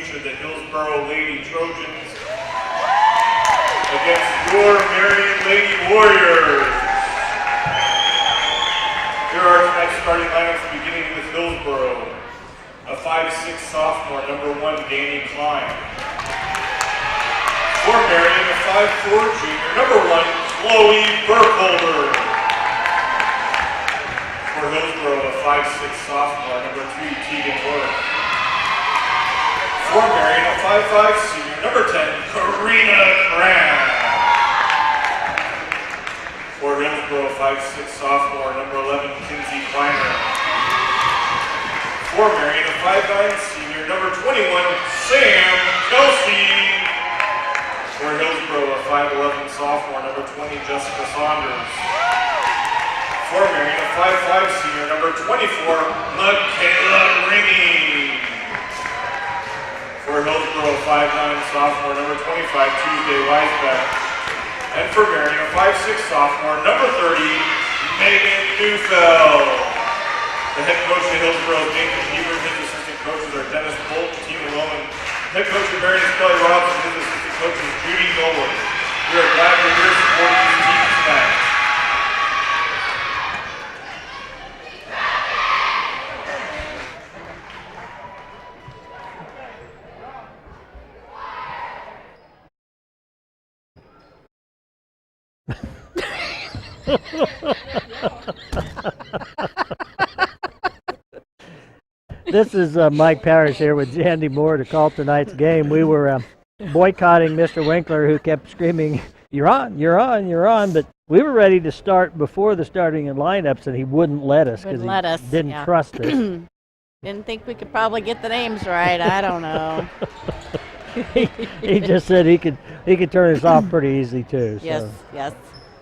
feature the Hillsboro Lady Trojans against your Marion Lady Warriors. Here are tonight's starting lineups beginning with Hillsboro. A 5'6" sophomore, number 1, Danny Klein. For Marion, a 5'4" junior, number 1, Chloe Burkholder. For Hillsboro, a 5'6" sophomore, number 3, Tegan Worth. For Marion, a 5'5" senior, number 10, Karina Cran. For Hillsboro, 5'6" sophomore, number 11, Kinsey Kleiner. For Marion, a 5'9" senior, number 21, Sam Kelsey. For Hillsboro, a 5'11" sophomore, number 20, Jessica Saunders. For Marion, a 5'5" senior, number 24, Michaela Ringy. For Hillsboro, a 5'9" sophomore, number 25, Tuesday Weisbeck. And for Marion, a 5'6" sophomore, number 30, Megan Neufeld. The head coach of Hillsboro is Nathan Hebert. His assistant coaches are Dennis Bolt and Tina Loman. Head coach of Marion is Kelly Robinson. His assistant coach is Judy Nolan. We are glad you're here supporting these teams tonight. This is Mike Parrish here with Andy Moore to call tonight's game. We were boycotting Mr. Winkler, who kept screaming, "You're on, you're on, you're on," but we were ready to start before the starting and lineups, and he wouldn't let us because he didn't trust us. Didn't think we could probably get the names right. I don't know. he just said he could turn us off pretty easy too. Yes, so. yes.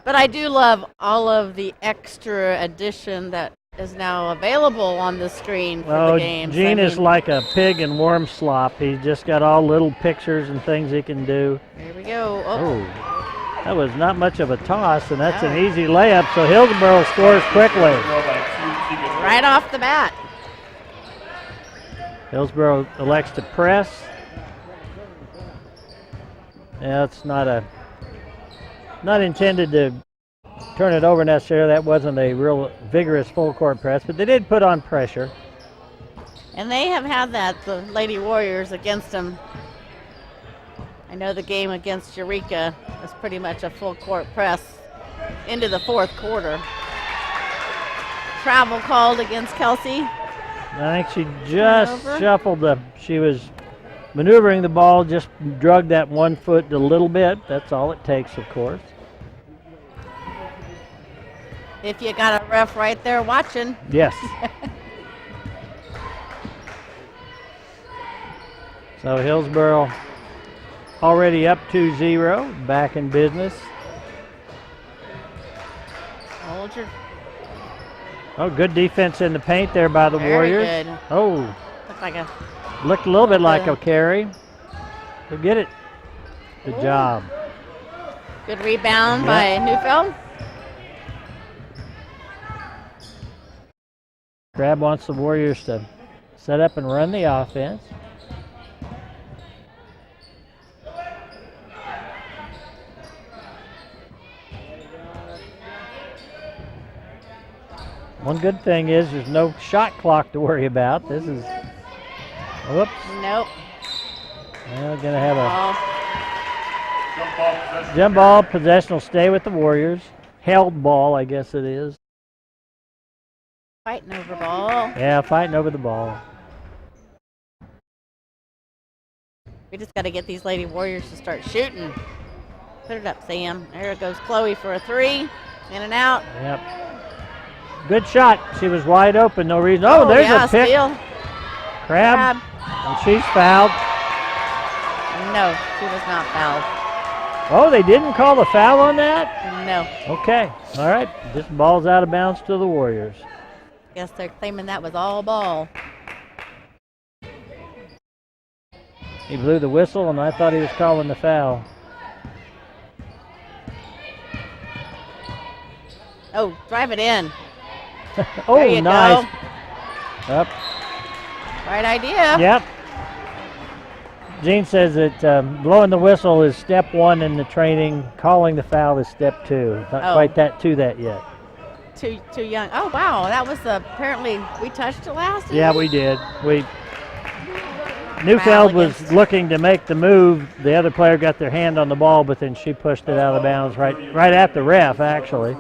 But I do love all of the extra addition that is now available on the screen for the games. Gene is like a pig in worm slop. He's just got all little pictures and things he can do. Here we go. Oh, that was not much of a toss, and that's an easy layup, so Hillsboro scores quickly. Right off the bat. Hillsboro elects to press. Yeah, it's not intended to turn it over necessarily. That wasn't a real vigorous full court press, but they did put on pressure. And they have had that, the Lady Warriors, against them. I know the game against Eureka was pretty much a full court press into the fourth quarter. Travel called against Kelsey. I think she just shuffled she was maneuvering the ball, just drug that 1 foot a little bit. That's all it takes, of course. If you got a ref right there watching. Yes. So Hillsboro already up 2-0, back in business. Hold your. Oh, good defense in the paint there by the Warriors. Very good. Oh. Looked a little bit like a carry. We'll get it. Good job. Good rebound by Neufeld. Crab wants the Warriors to set up and run the offense. One good thing is there's no shot clock to worry about. This is, whoops. Nope. Well, gonna have a jump ball. Possession will stay with the Warriors. Held ball, I guess it is. Fighting over ball. Yeah, fighting over the ball. We just got to get these Lady Warriors to start shooting. Put it up, Sam. There goes Chloe for a 3. In and out. Yep. Good shot. She was wide open. No reason. Oh, there's a pick. Steal. Crab. And she's fouled. No, she was not fouled. Oh, they didn't call the foul on that? No. Okay. All right. This ball's out of bounds to the Warriors. Guess they're claiming that was all ball. He blew the whistle, and I thought he was calling the foul. Oh, drive it in. Oh, there you nice. Go. Up. Right idea. Yep. Gene says that blowing the whistle is step one in the training. Calling the foul is step two. Not quite that yet. Too young. Oh wow, that was apparently we touched it last. Yeah, we did. Neufeld was looking to make the move. The other player got their hand on the ball, but then she pushed it out of bounds right at the ref, actually.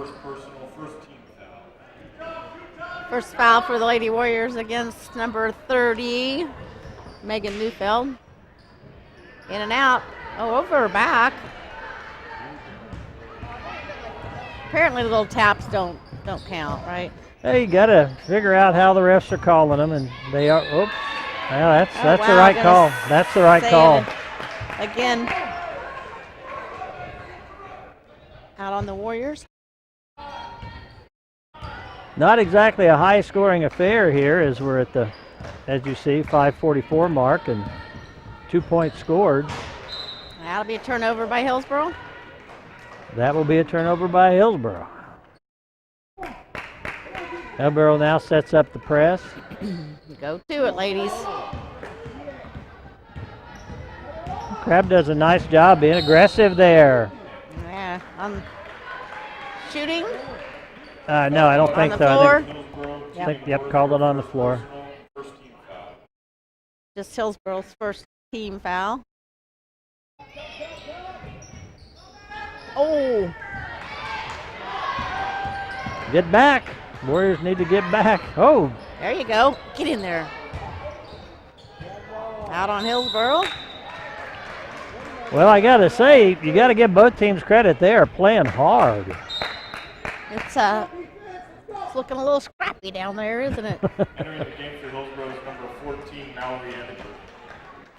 First foul for the Lady Warriors against number 30, Megan Neufeld. In and out. Oh, over her back. Apparently, the little taps don't count, right? Hey, you got to figure out how the refs are calling them, and they are. Oops. Well, that's the right call. That's the right call. Again, out on the Warriors. Not exactly a high-scoring affair here, as we're at the, as you see, 5:44 mark and 2 points scored. That'll be a turnover by Hillsboro. That will be a turnover by Hillsboro. Hillsboro now sets up the press. Go to it, ladies. Crabb does a nice job being aggressive there. Yeah, shooting. No, I don't think on so. The floor. Yep, called it on the floor. Just Hillsboro's first team foul. Oh. Get back. Warriors need to get back. Oh. There you go. Get in there. Out on Hillsboro. Well, I got to say, you got to give both teams credit. They are playing hard. It's looking a little scrappy down there, isn't it? Entering the game for Hillsboro is number 14, Mallory Edinger.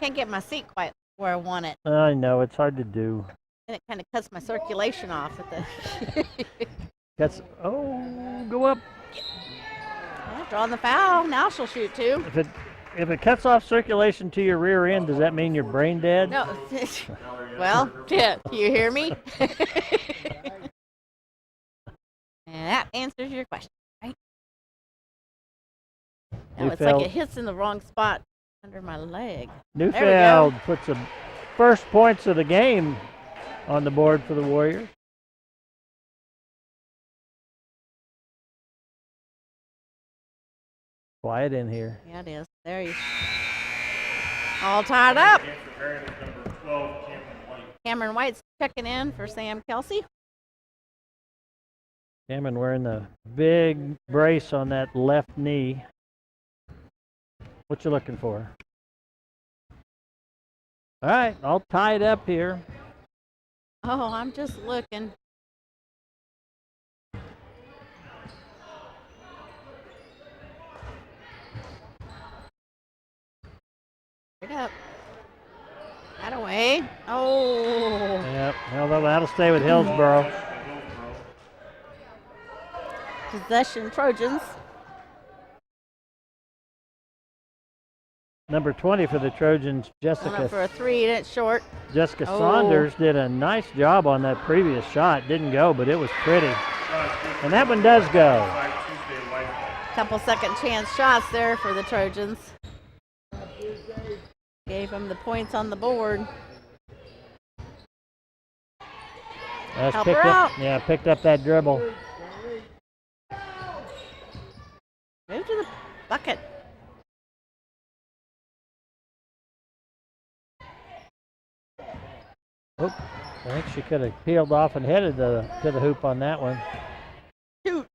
Can't get my seat quite where I want it. I know, it's hard to do. And it kind of cuts my circulation off at the. Go up. Yeah, drawing the foul. Now she'll shoot too. If it cuts off circulation to your rear end, does that mean you're brain dead? No. Well, yeah, you hear me? And that answers your question, right? No, it's like it hits in the wrong spot under my leg. Neufeld puts the first points of the game on the board for the Warriors. Quiet in here. Yeah, it is. There you all tied up. Cameron White's checking in for Sam Kelsey. Cameron wearing the big brace on that left knee. What you looking for? All right, all tied up here. Oh, I'm just looking. Right up. That away. Oh. Yep, well, that'll stay with Hillsboro. Possession Trojans. Number 20 for the Trojans, Jessica. For a three, and it's short. Jessica Saunders did a nice job on that previous shot. Didn't go, but it was pretty. And that one does go. Couple second chance shots there for the Trojans. Gave them the points on the board. Help her out. Yeah, picked up that dribble. Move to the bucket. Oop, I think she could have peeled off and headed to the hoop on that one. Shoot.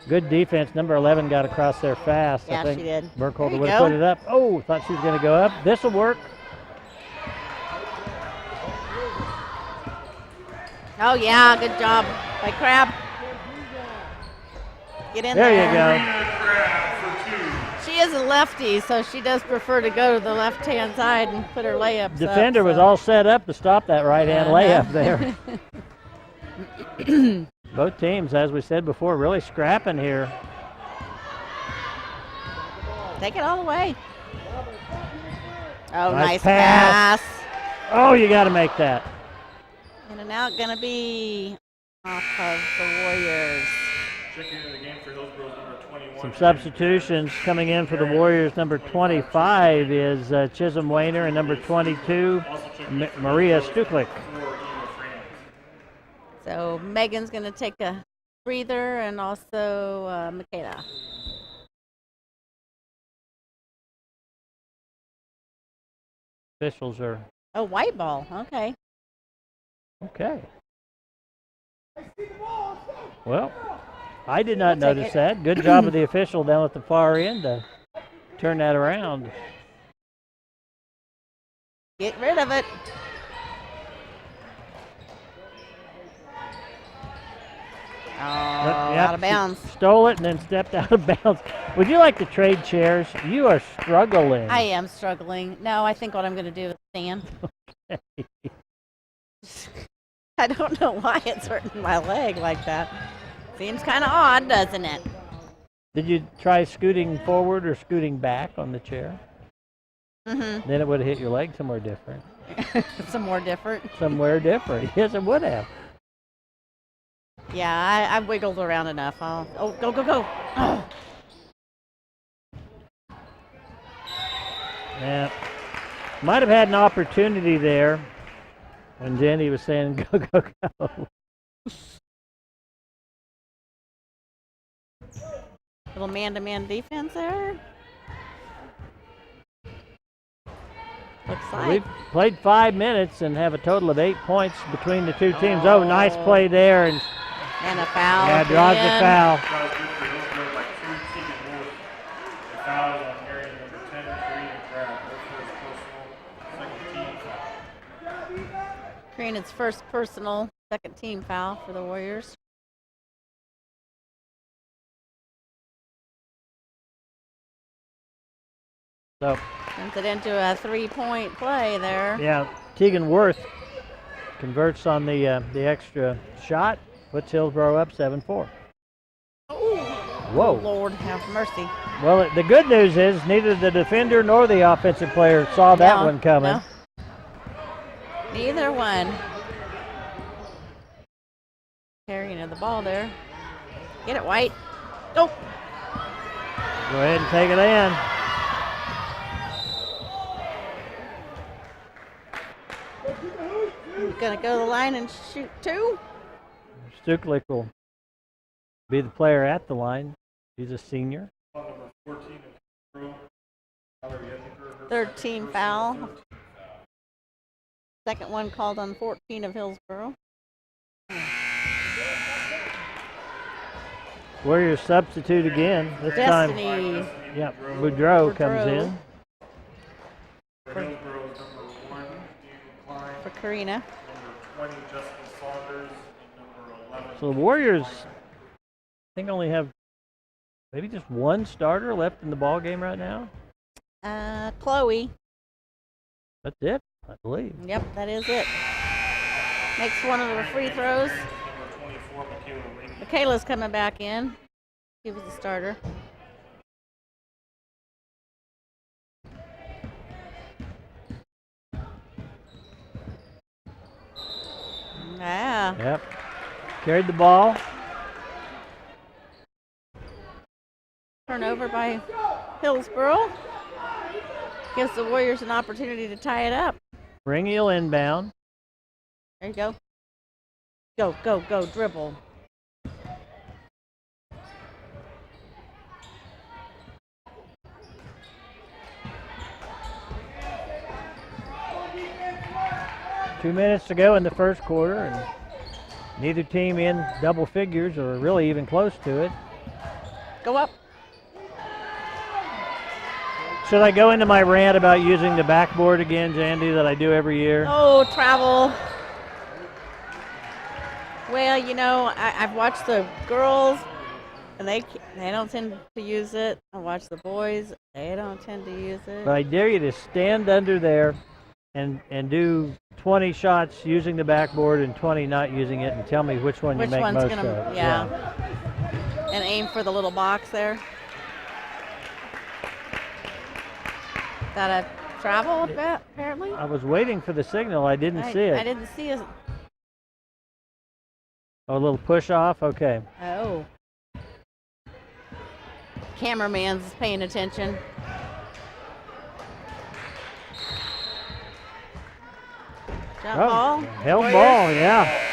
Good defense. Number 11 got across there fast. Yeah, I think she did. Burkholder would have put it up. Oh, thought she was going to go up. This will work. Oh, yeah, good job by Crabb. Get in there. There you go. She is a lefty, so she does prefer to go to the left-hand side and put her layups Defender up, was all set up to stop that right-hand layup there. Both teams, as we said before, really scrapping here. Take it all the way. Oh, Nice nice pass. Oh, you got to make that. In and out, going to be off of the Warriors. Checking into the game for Hillsboro's number 21. Some substitutions coming in for the Warriors. Number 25 is Chisholm Wayner, and number 22, Maria Stuklik. So Megan's going to take a breather, and also Michaela. Officials are... Oh, white ball. Okay. Okay. Well, I did not I'll take notice it. that. Good job of the official down at the far end to turn that around. Get rid of it. Oh, out of bounds. Stole it and then stepped out of bounds. Would you like to trade chairs? You are struggling. I am struggling. No, I think what I'm going to do is stand. I don't know why it's hurting my leg like that. Seems kind of odd, doesn't it? Did you try scooting forward or scooting back on the chair? Mm-hmm. Then it would have hit your leg somewhere different. Somewhere different. Somewhere different. Yes, it would have. Yeah, I wiggled around enough. Oh, go, go, go. Oh. Yeah. Might have had an opportunity there when Jenny was saying go, go, go. Little man-to-man defense there. Looks like. We've played 5 minutes and have a total of 8 points between the two teams. Oh, nice play there. And a foul. yeah, draws the foul. That was good for Hillsboro by 2. Tegan Wolf. The foul is on Marion, number 10, Karina Crab. Karina's first personal, second team foul for the Warriors. So Turns it into a 3-point play there. yeah, Tegan Worth converts on the extra shot, puts Hillsboro up 7-4. Whoa. Lord have mercy. Well, the good news is neither the defender nor the offensive player saw that one coming. No. Neither one. Carrying of the ball there. Get it, White. Go. Go ahead and take it in. Gonna go to the line and shoot 2. Stuklik will be the player at the line. He's a senior. Number 14 of Third team foul. Second one called on 14 of Hillsboro. Warriors substitute again. This Destiny. time, yeah, Boudreau comes in. For Hillsboro's number 1, Klein. For Karina. Number 20, Jessica Saunders. And number 11. So the Warriors, I think, only have maybe just one starter left in the ball game right now. Chloe. That's it, I believe. Yep, that is it. Makes one of the free throws. Number 24, Michaela Ring. Michaela's coming back in. He was the starter. Yeah. Yep. Carried the ball. Turnover by Hillsboro. Gives the Warriors an opportunity to tie it up. Ringiel inbound. There you go. Go, go, go, dribble. Two minutes to go in the first quarter, and neither team in double figures or really even close to it. Go up. Should I go into my rant about using the backboard again, Jandy, that I do every year? Oh, travel. Well, you know, I've watched the girls, and they don't tend to use it. I watch the boys; they don't tend to use it. But I dare you to stand under there and do 20 shots using the backboard and 20 not using it, and tell me which one you make one's most gonna, of. yeah. And aim for the little box there. That a travel apparently? I was waiting for the signal. I didn't see it. I didn't see it. Oh, a little push off? Okay. Oh. cameraman's paying attention. Jump ball. Held Warriors. ball, yeah.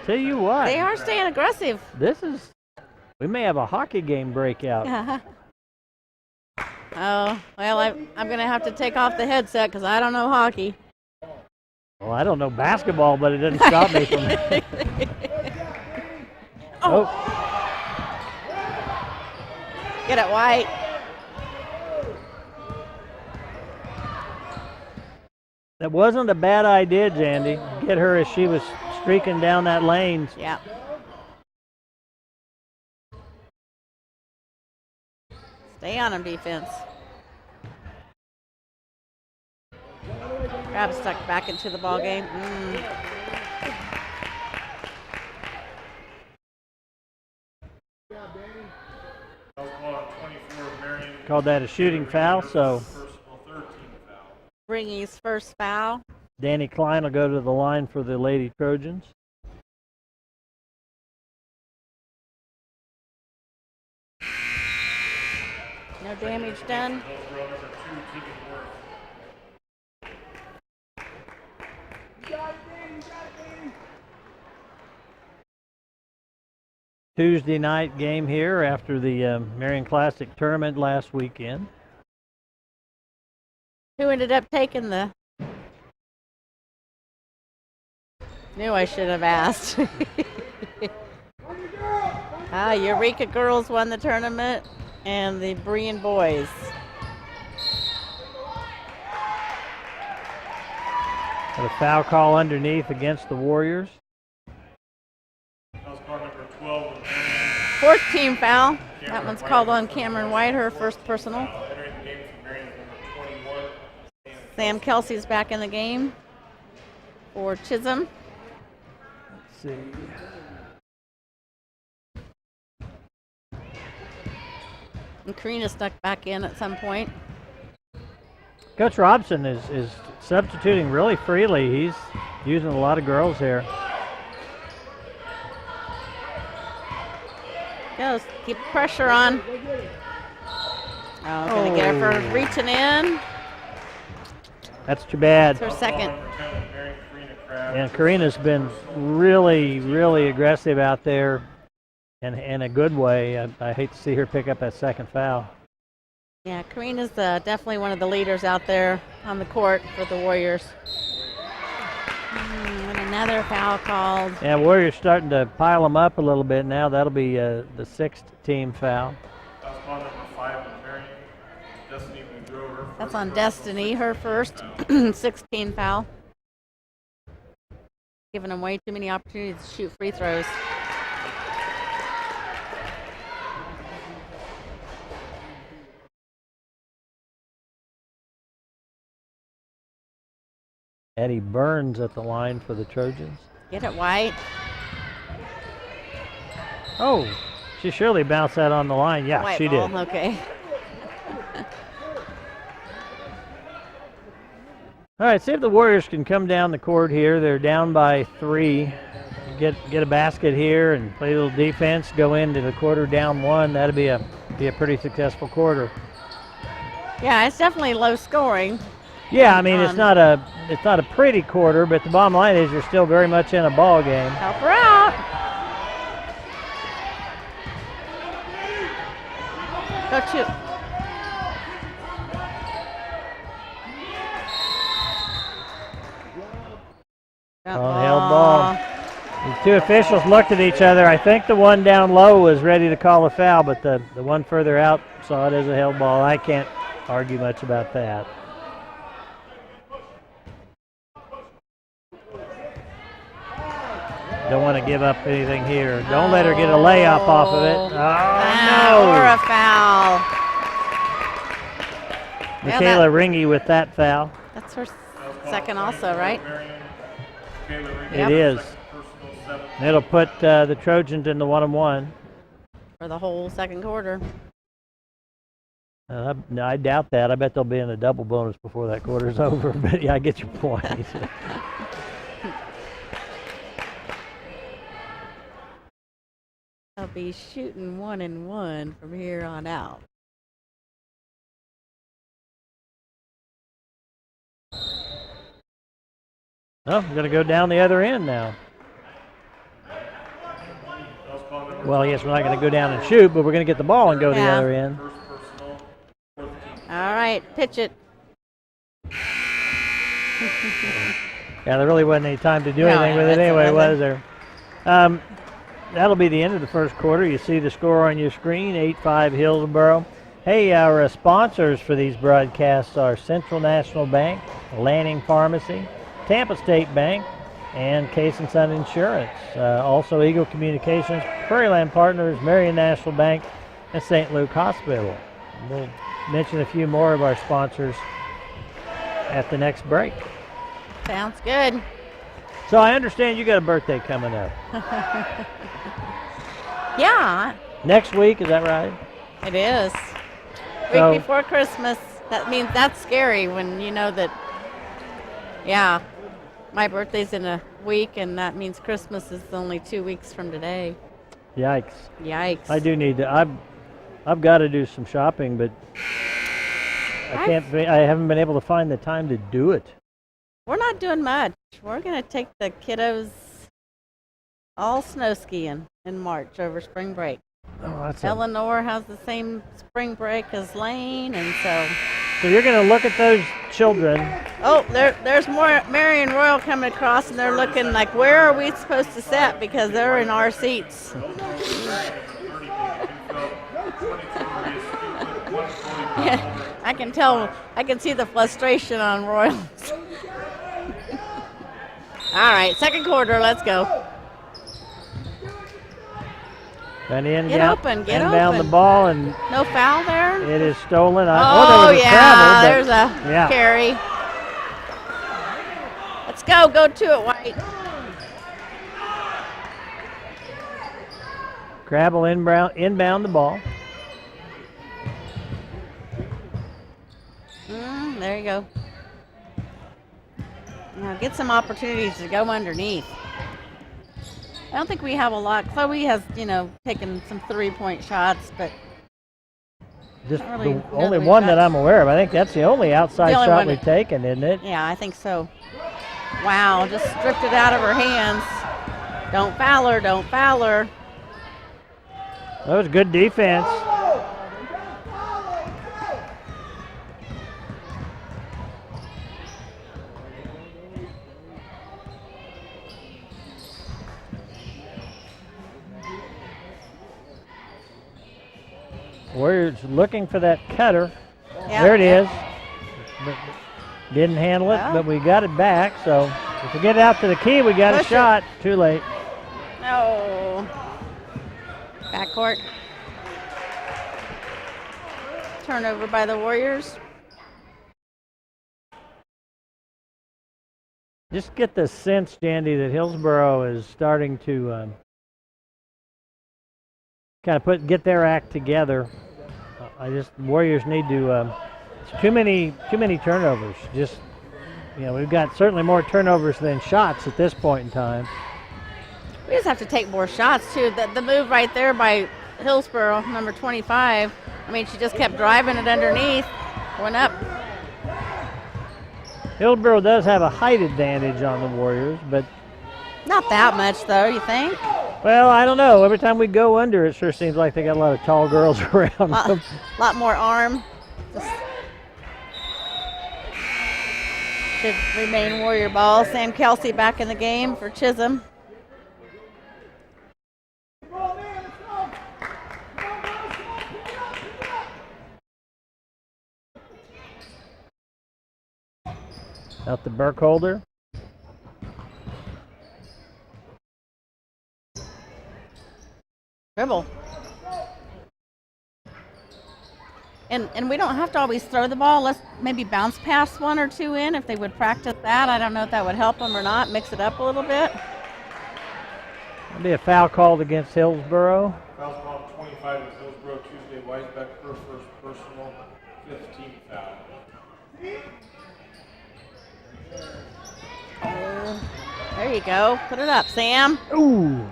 Tell you what. They are staying aggressive. We may have a hockey game breakout. Oh, well, I'm going to have to take off the headset because I don't know hockey. Well, I don't know basketball, but it doesn't stop me from. Oh. Get it, White. That wasn't a bad idea, Jandy. Get her as she was streaking down that lane. Yeah. Stay on him, defense. Grab stuck back into the ball game. Called that a shooting foul, so Ringy's first foul. Danny Klein will go to the line for the Lady Trojans. No damage done. Tuesday night game here after the Marion Classic tournament last weekend. Who ended up taking the... Knew I should have asked. Eureka girls won the tournament and the Brian boys. Got a foul call underneath against the Warriors. Fourth team foul. That one's called on Cameron White, her first personal. Sam Kelsey's back in the game for Chisholm. Let's see. And Karina snuck back in at some point. Coach Robson is substituting really freely. He's using a lot of girls here. Goes, keep pressure on. Oh, gonna get her for reaching in. That's too bad. It's her second. And Karina's been really, really aggressive out there in a good way. I hate to see her pick up that second foul. Yeah, Karina's definitely one of the leaders out there on the court for the Warriors. And another foul called. Yeah, Warriors starting to pile them up a little bit now. That'll be the sixth team foul. That's on Destiny, her first 16 foul. Giving them way too many opportunities to shoot free throws. Eddie Burns at the line for the Trojans. Get it, White. Oh, she surely bounced that on the line. Yeah, White she ball. did. Okay. All right, see if the Warriors can come down the court here. They're down by 3. Get a basket here and play a little defense. Go into the quarter down 1. That'd be a pretty successful quarter. Yeah, it's definitely low scoring. Yeah, I mean it's not a pretty quarter, but the bottom line is you're still very much in a ball game. Help her out. Go shoot. On the held ball. The two officials looked at each other. I think the one down low was ready to call a foul, but the one further out saw it as a held ball. I can't argue much about that. Don't want to give up anything here. Don't let her get a layup off of it. Oh, no. Or a foul. Michaela Ringy with that foul. That's her second also, right? It is. It'll put the Trojans in the 1-on-1. For the whole second quarter. No, I doubt that. I bet they'll be in a double bonus before that quarter's over. But yeah, I get your point. That'll be shooting 1-1 from here on out. Oh, we're going to go down the other end now. Well, yes, we're not going to go down and shoot, but we're going to get the ball and go the other end. All right, pitch it. Yeah, there really wasn't any time to do anything with it anyway, was there? That'll be the end of the first quarter. You see the score on your screen, 8-5 Hillsboro. Hey, our sponsors for these broadcasts are Central National Bank, Lanning Pharmacy, Tampa State Bank, and Case & Son Insurance. Also Eagle Communications, Prairie Land Partners, Marion National Bank, and St. Luke Hospital. We'll mention a few more of our sponsors at the next break. Sounds good. So I understand you got a birthday coming up. Yeah. Next week, is that right? It is. So, Week before Christmas. That means that's scary when you know that, yeah, my birthday's in a week, and that means Christmas is only 2 weeks from today. Yikes. Yikes. I do need to. I've got to do some shopping, but I haven't been able to find the time to do it. We're not doing much. We're going to take the kiddos all snow skiing in March over spring break. Oh, that's Eleanor has the same spring break as Lane, and so you're going to look at those children. Oh, there's more Marion Royal coming across, and they're looking like, where are we supposed to sit? Because they're in our seats. Yeah, I can tell. I can see the frustration on Royals. All right, second quarter. Let's go. And in, Get open. down the ball, and no foul there. It is stolen. There was a travel, there's a carry. Let's go. Go to it, White. Crabble inbound the ball. There you go. Now get some opportunities to go underneath. I don't think we have a lot. Chloe has, taken some 3-point shots, but just really the only one that I'm aware of. I think that's the only outside shot we've taken, isn't it? Yeah, I think so. Wow, just stripped it out of her hands. Don't foul her, don't foul her. That was good defense. Warriors looking for that cutter. Yep, there it is. But didn't handle it, but we got it back. So if we get it out to the key, we got a shot. Too late. No. Backcourt. Turnover by the Warriors. Just get the sense, Jandy, that Hillsboro is starting to kind of get their act together. Warriors need to. It's too many turnovers. We've got certainly more turnovers than shots at this point in time. We just have to take more shots too. The move right there by Hillsboro, number 25. I mean, she just kept driving it underneath, went up. Hillsboro does have a height advantage on the Warriors, but not that much, though. You think? Well, I don't know. Every time we go under, it sure seems like they got a lot of tall girls around them. A lot more arm. Should remain Warrior ball. Sam Kelsey back in the game for Chisholm. Out the Burkholder. Dribble. And we don't have to always throw the ball. Let's maybe bounce past 1 or 2 in if they would practice that. I don't know if that would help them or not. Mix it up a little bit. There'll be a foul called against Hillsboro. Foul called 25 is Hillsboro. Tuesday Weisbeck, her first personal, 15 foul. There you go. Put it up, Sam. Ooh.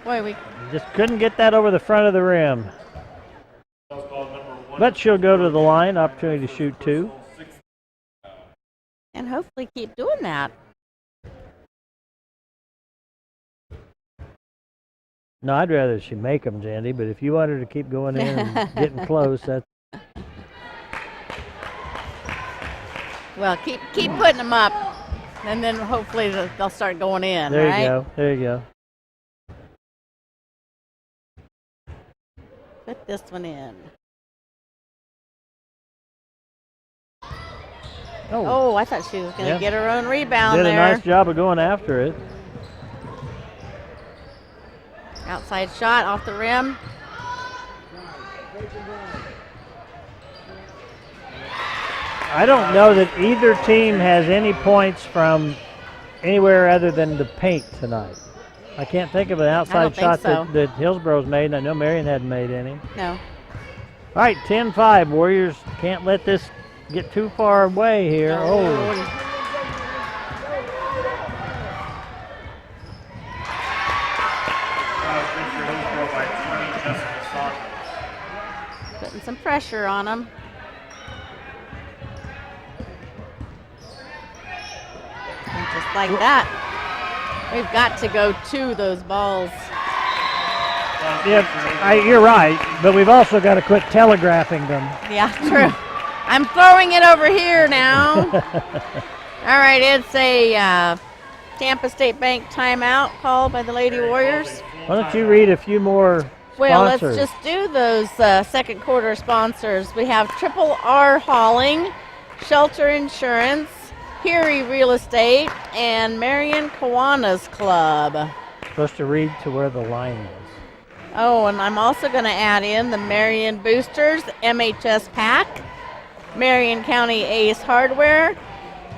Boy, we just couldn't get that over the front of the rim. That was called number 1. But she'll go to the line, opportunity to shoot 2. and hopefully keep doing that. No, I'd rather she make them, Jandy, but if you want her to keep going in and getting close, that's... Well, keep putting them up, and then hopefully they'll start going in, There right? you go. There you go. Put this one in. Oh, I thought she was going to get her own rebound Did there. a nice job of going after it. Outside shot off the rim. I don't know that either team has any points from anywhere other than the paint tonight. I can't think of an outside shot that Hillsboro's made, and I know Marion hadn't made any. No. All right, 10-5. Warriors can't let this get too far away here. Putting some pressure on them. And just like that, we've got to go to those balls. Yeah, you're right, but we've also got to quit telegraphing them. Yeah, true. I'm throwing it over here now. All right, it's a Tampa State Bank timeout called by the Lady Warriors. Why don't you read a few more sponsors? Well, let's just do those second quarter sponsors. We have Triple R Hauling, Shelter Insurance, Peary Real Estate, and Marion Kiwanis Club. Supposed to read to where the line is. Oh, and I'm also going to add in the Marion Boosters, MHS Pack, Marion County Ace Hardware,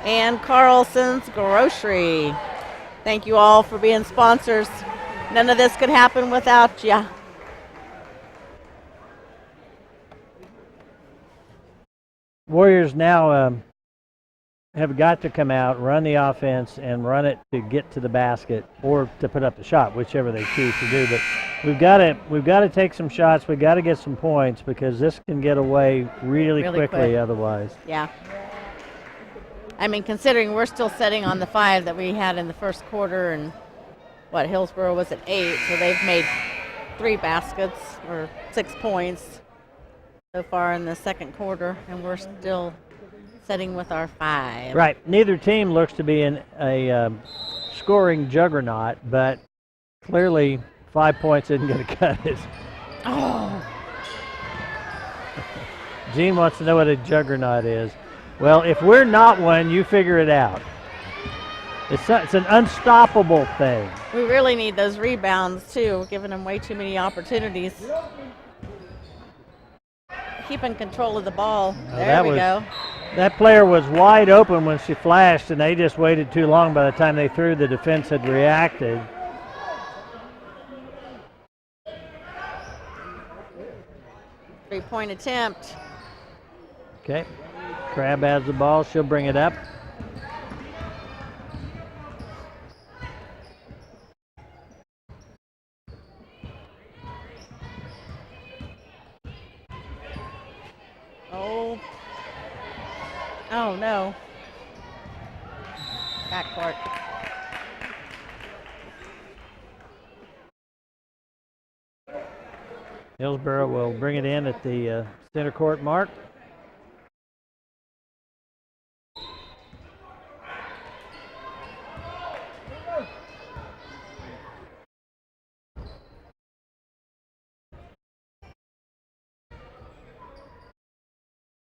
and Carlson's Grocery. Thank you all for being sponsors. None of this could happen without you. Warriors now have got to come out, run the offense, and run it to get to the basket or to put up the shot, whichever they choose to do. But we've got to take some shots. We've got to get some points because this can get away really quickly otherwise. Yeah. I mean, considering we're still sitting on the 5 that we had in the first quarter, and Hillsboro was at 8, so they've made 3 baskets or 6 points so far in the second quarter, and we're still sitting with our 5. Right. Neither team looks to be in a scoring juggernaut, but clearly 5 points isn't going to cut it. Oh. Gene wants to know what a juggernaut is. Well, if we're not one, you figure it out. It's an unstoppable thing. We really need those rebounds, too. We're giving them way too many opportunities. Keeping control of the ball. There we go. That player was wide open when she flashed, and they just waited too long. By the time they threw, the defense had reacted. Three-point attempt. Okay. Crabb has the ball. She'll bring it up. Oh, no. Backcourt. Hillsboro will bring it in at the center court mark.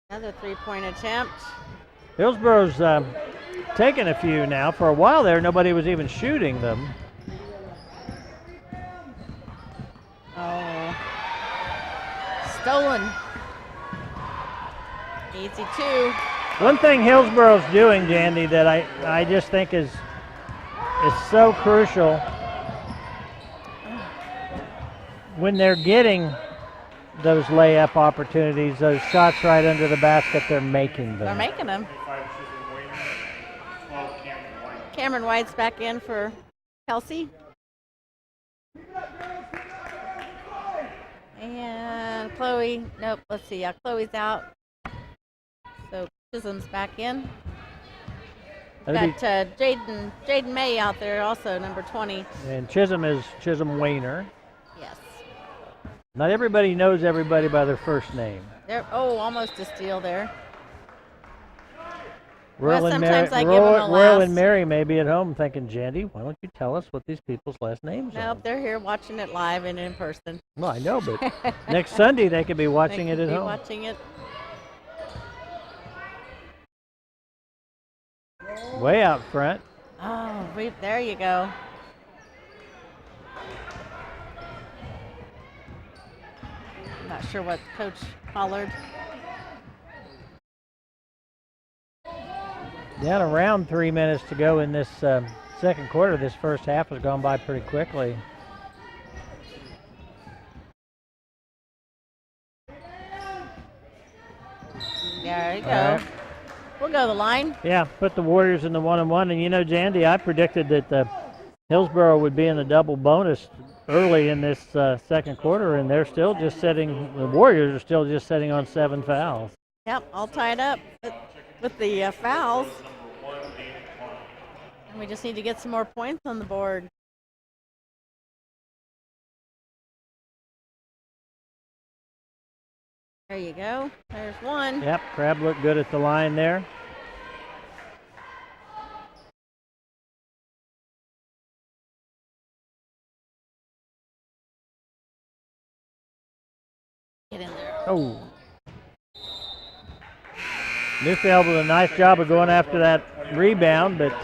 Another three-point attempt. Hillsboro's taken a few now. For a while there, nobody was even shooting them. Oh. Stolen. Easy 2. One thing Hillsboro's doing, Jandy, that I just think is so crucial, when they're getting those layup opportunities, those shots right under the basket, they're making them. They're making them. Cameron White's back in for Kelsey. And Chloe, nope, let's see. Yeah, Chloe's out. So Chisholm's back in. Got Jaden May out there also, number 20. And Chisholm is Chisholm Wayner. Yes. Not everybody knows everybody by their first name. Almost a steal there. Royal and Mary may be at home thinking, Jandy, why don't you tell us what these people's last names are? Nope, they're here watching it live and in person. Well, I know, but next Sunday they could be watching it at home. Watching it. Way out front. Oh, there you go. I'm not sure what Coach hollered. Down around 3 minutes to go in this second quarter. This first half has gone by pretty quickly. There you go. Right. We'll go the line. Yeah, put the Warriors in the 1-on-1. And you know, Jandy, I predicted that Hillsboro would be in the double bonus early in this second quarter, and they're still just sitting, the Warriors are still just sitting on 7 fouls. Yep, all tied up with the fouls. And we just need to get some more points on the board. There you go. There's one. Yep, Crab looked good at the line there. Get in there. Oh. Neufeld with a nice job of going after that rebound, but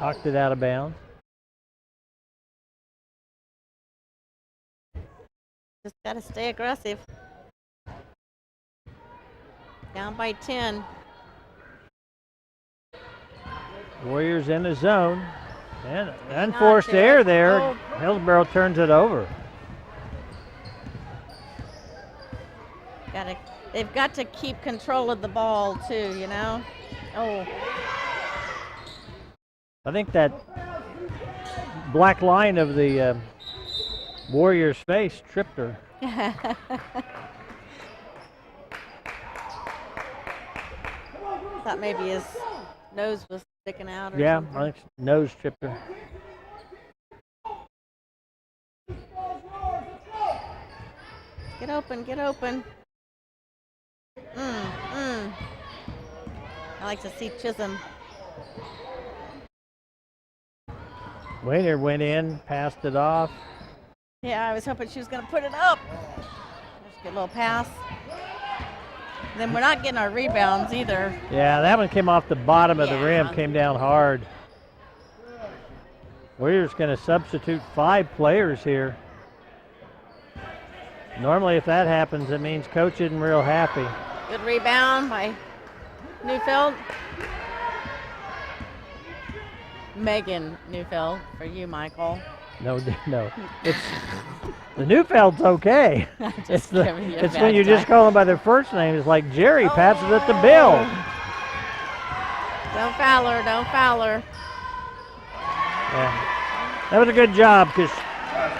knocked it out of bounds. Just got to stay aggressive. Down by 10. Warriors in the zone. And unforced error there. Oh. Hillsboro turns it over. They've got to keep control of the ball too, you know. Oh. I think that black line of the Warriors' face tripped her. Thought maybe his nose was sticking out or yeah, something. I think nose tripped her. Get open, get open. I like to see Chisholm. Wayner went in, passed it off. Yeah, I was hoping she was going to put it up. Just get a little pass. Then we're not getting our rebounds either. Yeah, that one came off the bottom of the rim, came down hard. Warriors going to substitute 5 players here. Normally if that happens, it means coach isn't real happy. Good rebound by Neufeld. Megan Neufeld for you, Michael. No. It's the Neufeld's okay. It's when you just call them by their first name. It's like Jerry passes it to Bill. Don't foul her. Don't foul her. Yeah. That was a good job because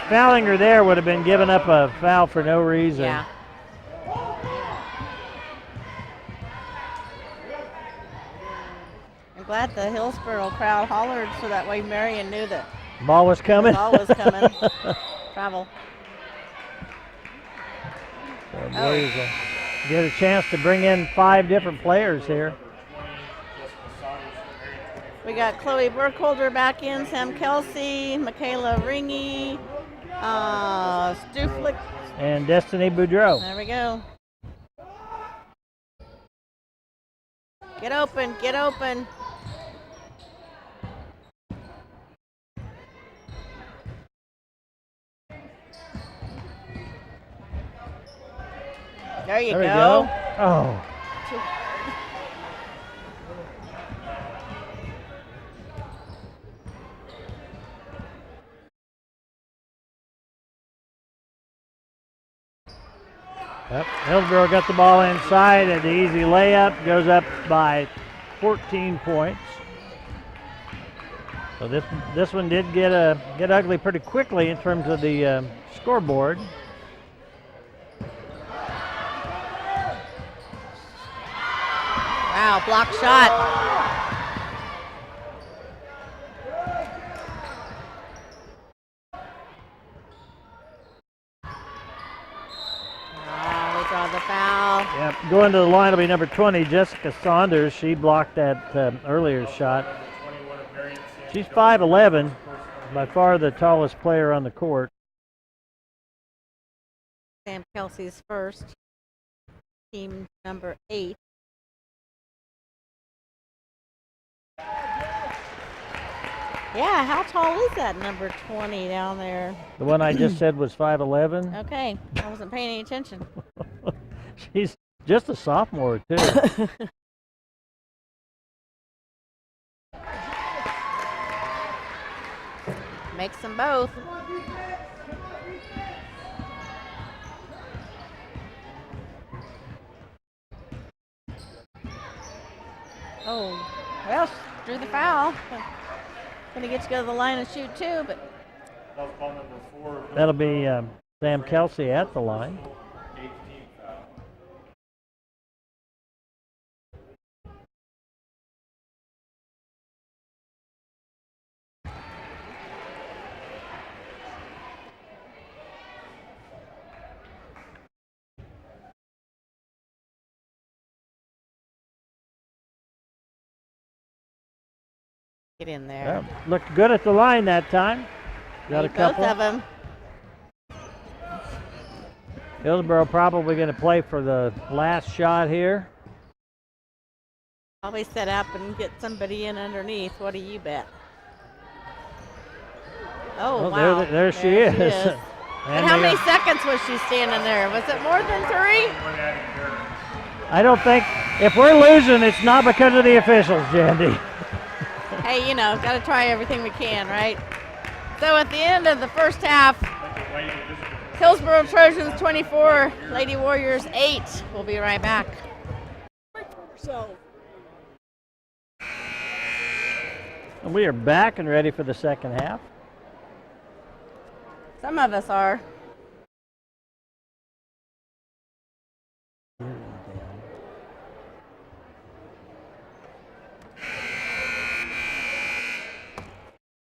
fouling her there would have been giving up a foul for no reason. Yeah. I'm glad the Hillsboro crowd hollered so that way Marion knew that ball was coming. Ball was coming. Travel. So Warriors will get a chance to bring in 5 different players here. We got Chloe Burkholder back in, Sam Kelsey, Michaela Ringy, Stuflick. And Destiny Boudreau. There we go. Get open, get open. There you go. Oh. Yep. Hillsboro got the ball inside at the easy layup, goes up by 14 points. So this one did get ugly pretty quickly in terms of the scoreboard. Wow, block shot. We draw the foul. Yep, going to the line will be number 20, Jessica Saunders. She blocked that earlier shot. She's 5'11", by far the tallest player on the court. Sam Kelsey's first. Team number 8. Yeah, how tall is that number 20 down there? The one I just said was 5'11". Okay, I wasn't paying any attention. She's just a sophomore, too. Makes them both. Oh, well, she drew the foul. Gonna get to go to the line and shoot too, but Ball number 4. That'll be Sam Kelsey at the line. 18 foul. get in there. Well, looked good at the line that time. Got a Made couple. both of them. Hillsboro probably going to play for the last shot here. Always set up and get somebody in underneath. What do you bet? Oh, Well, wow. there she is. And how many seconds was she standing there? Was it more than 3? I don't think, if we're losing, it's not because of the officials, Jandy. Hey, you know, got to try everything we can, right? So at the end of the first half, Hillsboro Trojans 24, Lady Warriors 8. We'll be right back. And we are back and ready for the second half. Some of us are.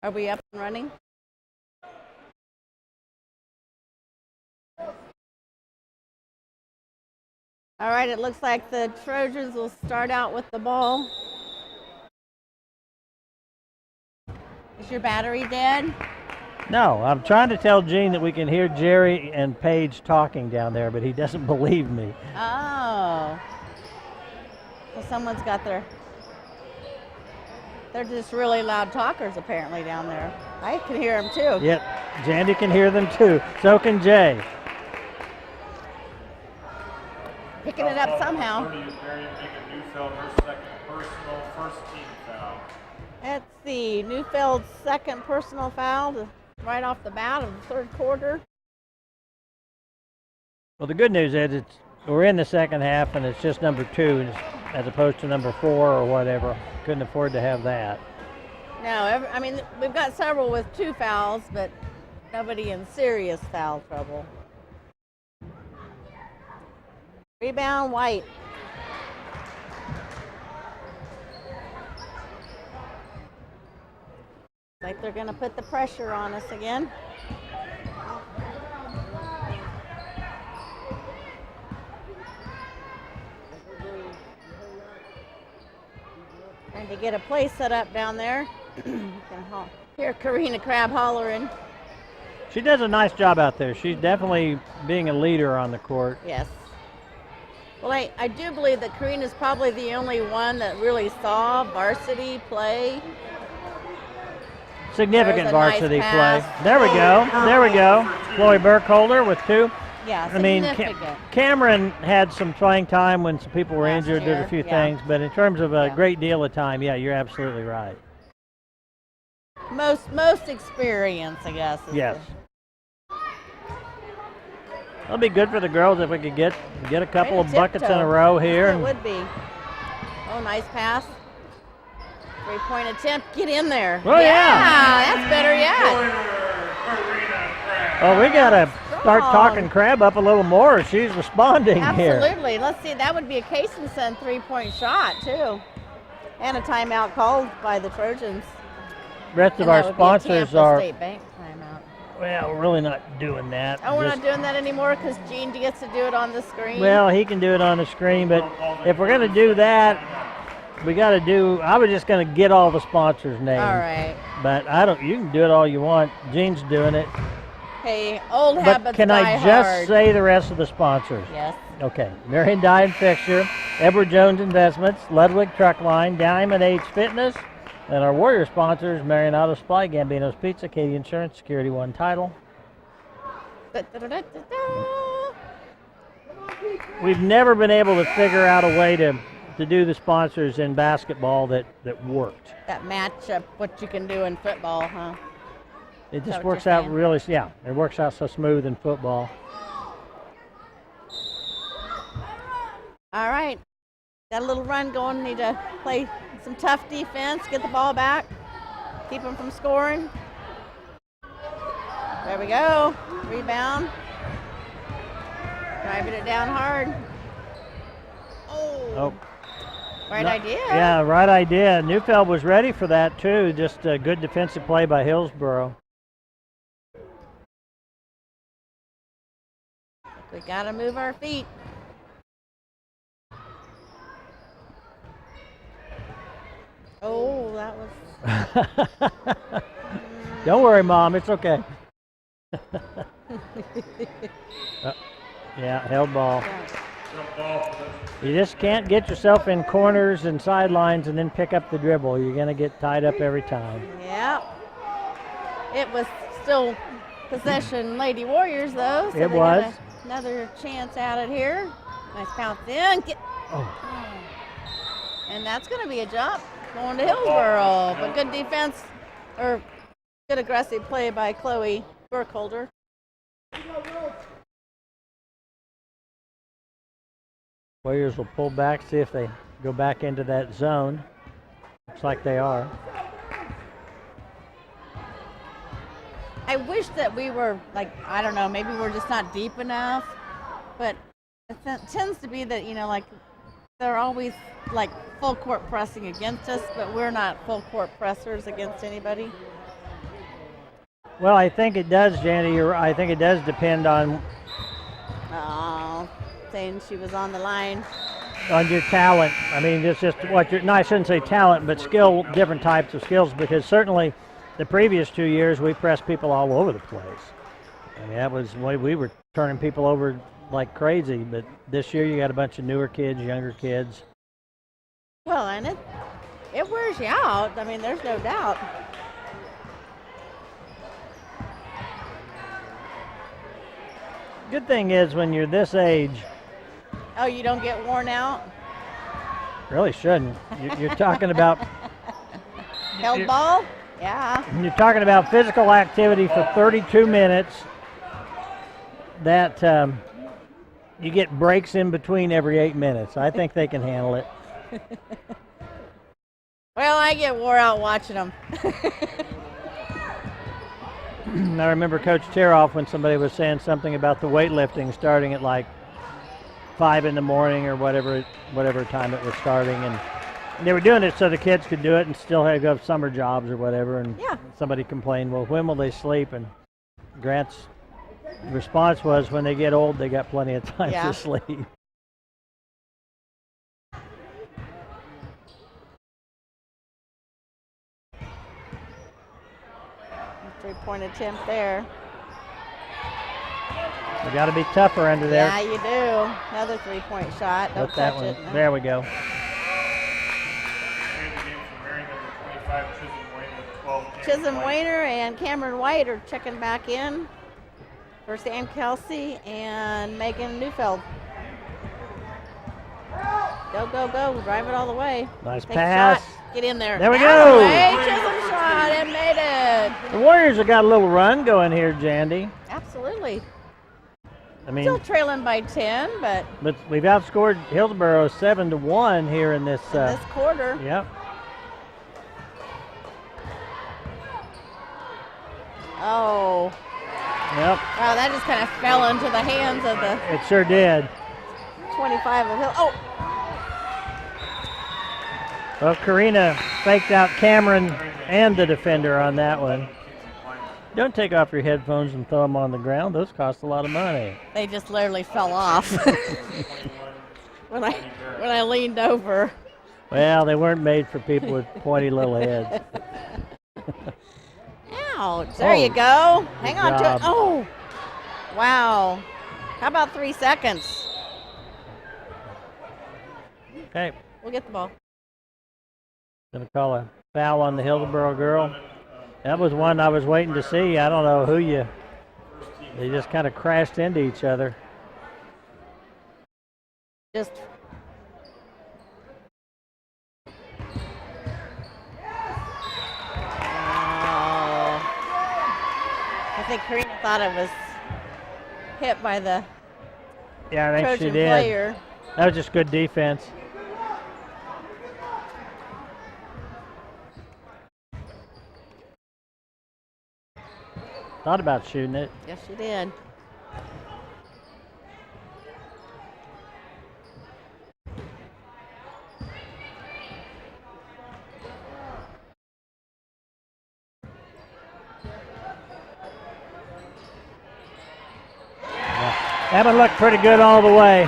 Are we up and running? All right, it looks like the Trojans will start out with the ball. Is your battery dead? No, I'm trying to tell Gene that we can hear Jerry and Paige talking down there, but he doesn't believe me. Oh. Well, someone's got their... They're just really loud talkers apparently down there. I can hear them too. Yep, Jandy can hear them too. So can Jay. Picking it up somehow. Marion make a new foul, her second personal, first team foul. That's the Newfield's second personal foul right off the bat of the third quarter. Well, the good news is we're in the second half and it's just number 2 as opposed to number 4 or whatever. Couldn't afford to have that. No, I mean, we've got several with 2 fouls, but nobody in serious foul trouble. Rebound, White. Like they're going to put the pressure on us again. Trying to get a play set up down there. You can hear Karina Crabb hollering. She does a nice job out there. She's definitely being a leader on the court. Yes. Well, I do believe that Karina's probably the only one that really saw varsity play. Significant There's a nice varsity pass. play. There we go. There we go. Chloe Burkholder with 2. Yeah, I mean, significant. Cameron had some playing time when some people were Last injured, did a year, few yeah. things, but in terms of a Yeah. great deal of time, yeah, you're absolutely right. Most experience, I guess. is Yes. the- It'll be good for the girls if we could get a couple Way of to buckets in tiptoe. a row here. It And would be. Oh, nice pass. 3-point attempt. Get in there. Oh, yeah. That's better yet. Karina Crabb. Oh, we got to start Strong. talking Crab up a little more. She's responding here. Absolutely. Let's see. That would be a Casenson 3-point shot, too. And a timeout called by the Trojans. Rest of And our that would be a sponsors Tampa are, State Bank timeout. well, we're really not doing that. Oh, we're Just- not doing that anymore because Gene gets to do it on the screen. Well, he can do it on the screen, but if we're going to do that, we got to do, I was just going to get all the sponsors' names. All right. But you can do it all you want. Gene's doing it. Hey, old But habits can die I just hard. say the rest of the sponsors? Yes. Okay. Marion Dye and Fixture, Edward Jones Investments, Ludwig Truck Line, Diamond Age Fitness, and our Warrior sponsors, Marion Auto Supply, Gambino's Pizza, Katie Insurance, Security One Title. Da-da-da-da-da. We've never been able to figure out a way to do the sponsors in basketball that worked. That match up what you can do in football, huh? It that just what works you're out saying? really, yeah, it works out so smooth in football. All right. Got a little run going. Need to play some tough defense, get the ball back, keep them from scoring. There we go. Rebound. Driving it down hard. Oh, Right no- idea. Yeah, right idea. Neufeld was ready for that too. Just a good defensive play by Hillsboro. We got to move our feet. Oh, that was. Don't worry, Mom. It's okay. Yeah, held ball. Jump ball. You just can't get yourself in corners and sidelines and then pick up the dribble. You're going to get tied up every time. Yeah. It was still possession Lady Warriors, though. So It they was. got another chance at it here. Nice bounce in. Oh. And that's going to be a jump going to Hillsboro. But good defense, or good aggressive play by Chloe Burkholder. Warriors will pull back, see if they go back into that zone. Looks like they are. I wish that we were, like, I don't know, maybe we're just not deep enough. But it tends to be that, you know, like, they're always, like, full court pressing against us, but we're not full court pressers against anybody. Well, I think it does, Jandy. I think it does depend on Saying she was on the line. your talent. I mean, it's just what you're, no, I shouldn't say talent, but skill, different types of skills, because certainly the previous 2 years we pressed people all over the place. I mean, that was the way we were turning people over like crazy, but this year you got a bunch of newer kids, younger kids. Well, and it wears you out. I mean, there's no doubt. Good thing is when you're this age, Oh, you don't get worn out? really shouldn't. You're talking about Held ball? Yeah. You're talking about physical activity for 32 minutes. That you get breaks in between every 8 minutes. I think they can handle it. Well, I get wore out watching them. I remember Coach Teroff when somebody was saying something about the weightlifting starting at like 5 in the morning or whatever time it was starting, and they were doing it so the kids could do it and still had to go have summer jobs or whatever. And Yeah. somebody complained, well, when will they sleep? And Grant's response was, when they get old, they got plenty of time Yeah. to sleep. Three-point attempt there. We got to be tougher under there. Yeah, you do. Another three-point shot. Don't Let that touch one. it. There we go. Play the game for Marion, number 25, Chisholm Wayne, with 12. Chisholm Wayner and Cameron White are checking back in for Sam Kelsey and Megan Neufeld. Go, go, go. Drive it all the way. Nice Take a pass. shot. Get in there. There we Out go. of the way. Chisholm shot and made it. The Warriors have got a little run going here, Jandy. Absolutely. I mean, Still trailing by 10, but but we've outscored Hillsboro 7-1 here in this. this quarter. Yep. Oh. Yep. Wow, that just kind of fell into the hands of the It sure did. 25 of Hill. Oh, Well, Karina faked out Cameron and the defender on that one. Don't take off your headphones and throw them on the ground. Those cost a lot of money. they just literally fell off when I leaned over. Well, they weren't made for people with pointy little heads. Ouch! There you go. Hang good on to job. it. Oh, wow. How about 3 seconds? Okay, We'll get the ball. gonna call a foul on the Hillsboro girl. That was one I was waiting to see. I don't know who they just kind of crashed into each other. Just. I think Karina thought it was hit by the Yeah, I think Trojan she did. player. That was just good defense. Thought about shooting it. Yes, she did. That one looked pretty good all the way.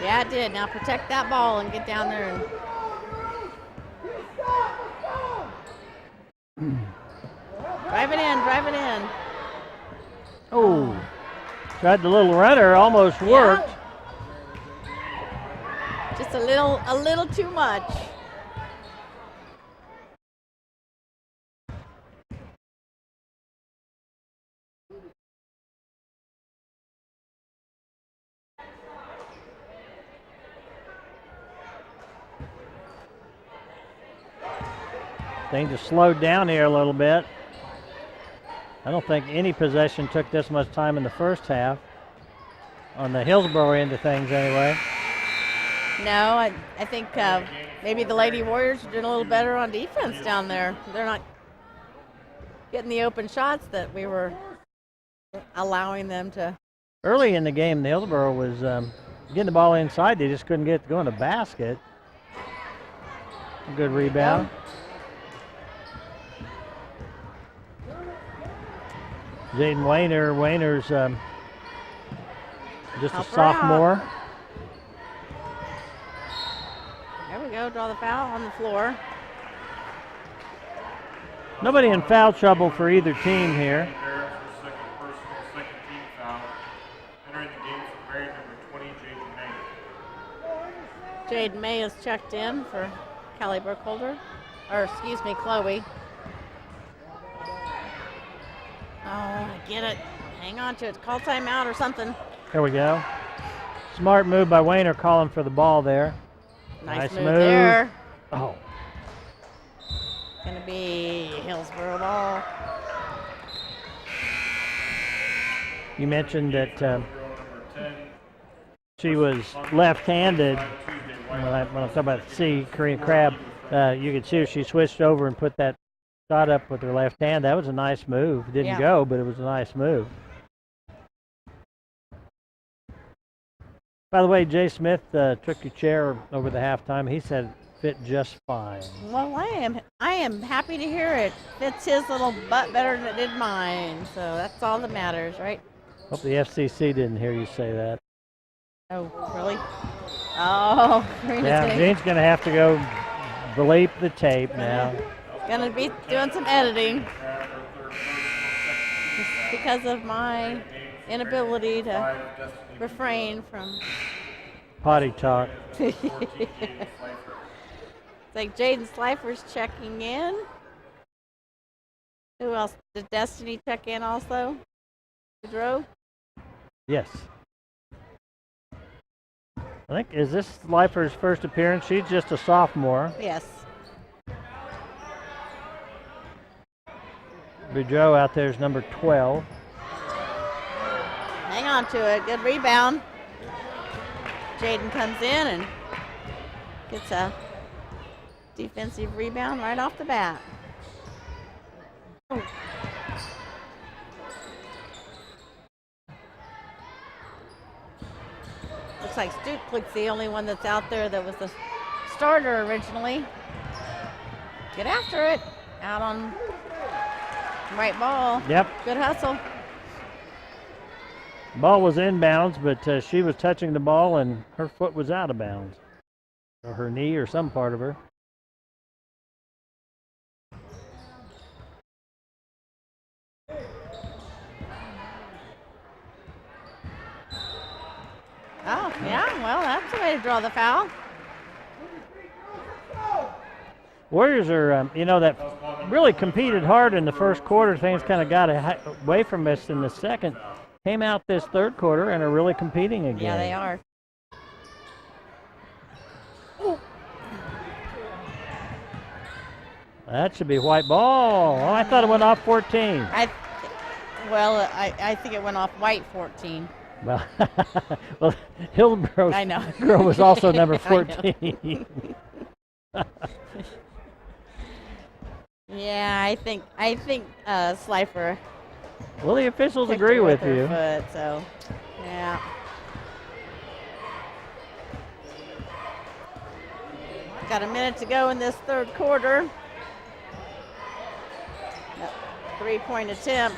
Yeah, it did. Now protect that ball and get down there and drive it in, drive it in. Oh, tried the little runner, almost worked. Just a little too much. Things just slowed down here a little bit. I don't think any possession took this much time in the first half. On the Hillsboro end of things, anyway. No, I think maybe the Lady Warriors are doing a little better on defense down there. They're not getting the open shots that we were allowing them to. Early in the game, the Hillsboro was getting the ball inside. They just couldn't get it to go in the basket. A good rebound. Jaden Wayner's just Help a her sophomore. There we go, draw the foul on the floor. Nobody in foul trouble for either team here. Second personal, second team foul. Entering the game for Marion, number 20, Jaden May. Jaden May is checked in for Callie Burkholder, or excuse me, Chloe. Oh, I get it. Hang on to it. Call timeout or something. Here we go. Smart move by Wayner calling for the ball there. Nice move there. Oh. Gonna be Hillsboro ball. You mentioned that she was left-handed. When I talk about Korean Crab, you could see she switched over and put that shot up with her left hand. That was a nice move. It didn't go, but it was a nice move. By the way, Jay Smith took your chair over the halftime. He said it fit just fine. Well, I am happy to hear it. Fits his little butt better than it did mine. So that's all that matters, right? Hope the FCC didn't hear you say that. Oh, really? Oh, Yeah, Gene's going to have to go bleep the tape now. Gonna be doing some editing just because of my inability to refrain from Potty talk. It's like Jaden Slifer's checking in. Who else? Did Destiny check in also? Boudreaux? Yes. I think, is this Slifer's first appearance? She's just a sophomore. Yes. Boudreaux out there is number 12. Hang on to it. Good rebound. Jaden comes in and gets a defensive rebound right off the bat. Oh. looks like Stutklik's the only one that's out there that was the starter originally. Get after it. Out on right ball. Yep. Good hustle. Ball was inbounds, but she was touching the ball and her foot was out of bounds. Or her knee or some part of her. Oh, yeah, well, that's the way to draw the foul. Warriors are, that really competed hard in the first quarter. Things kind of got away from us in the second. Came out this third quarter and are really competing again. Yeah, they are. That should be white ball. Oh, I thought it went off 14. I think it went off white 14. Well, Hillsboro I know. girl was also number 14. Yeah, I think Slifer. Well, the officials kicked agree it with her you. Foot, so, yeah. Got a minute to go in this third quarter. Three-point attempt.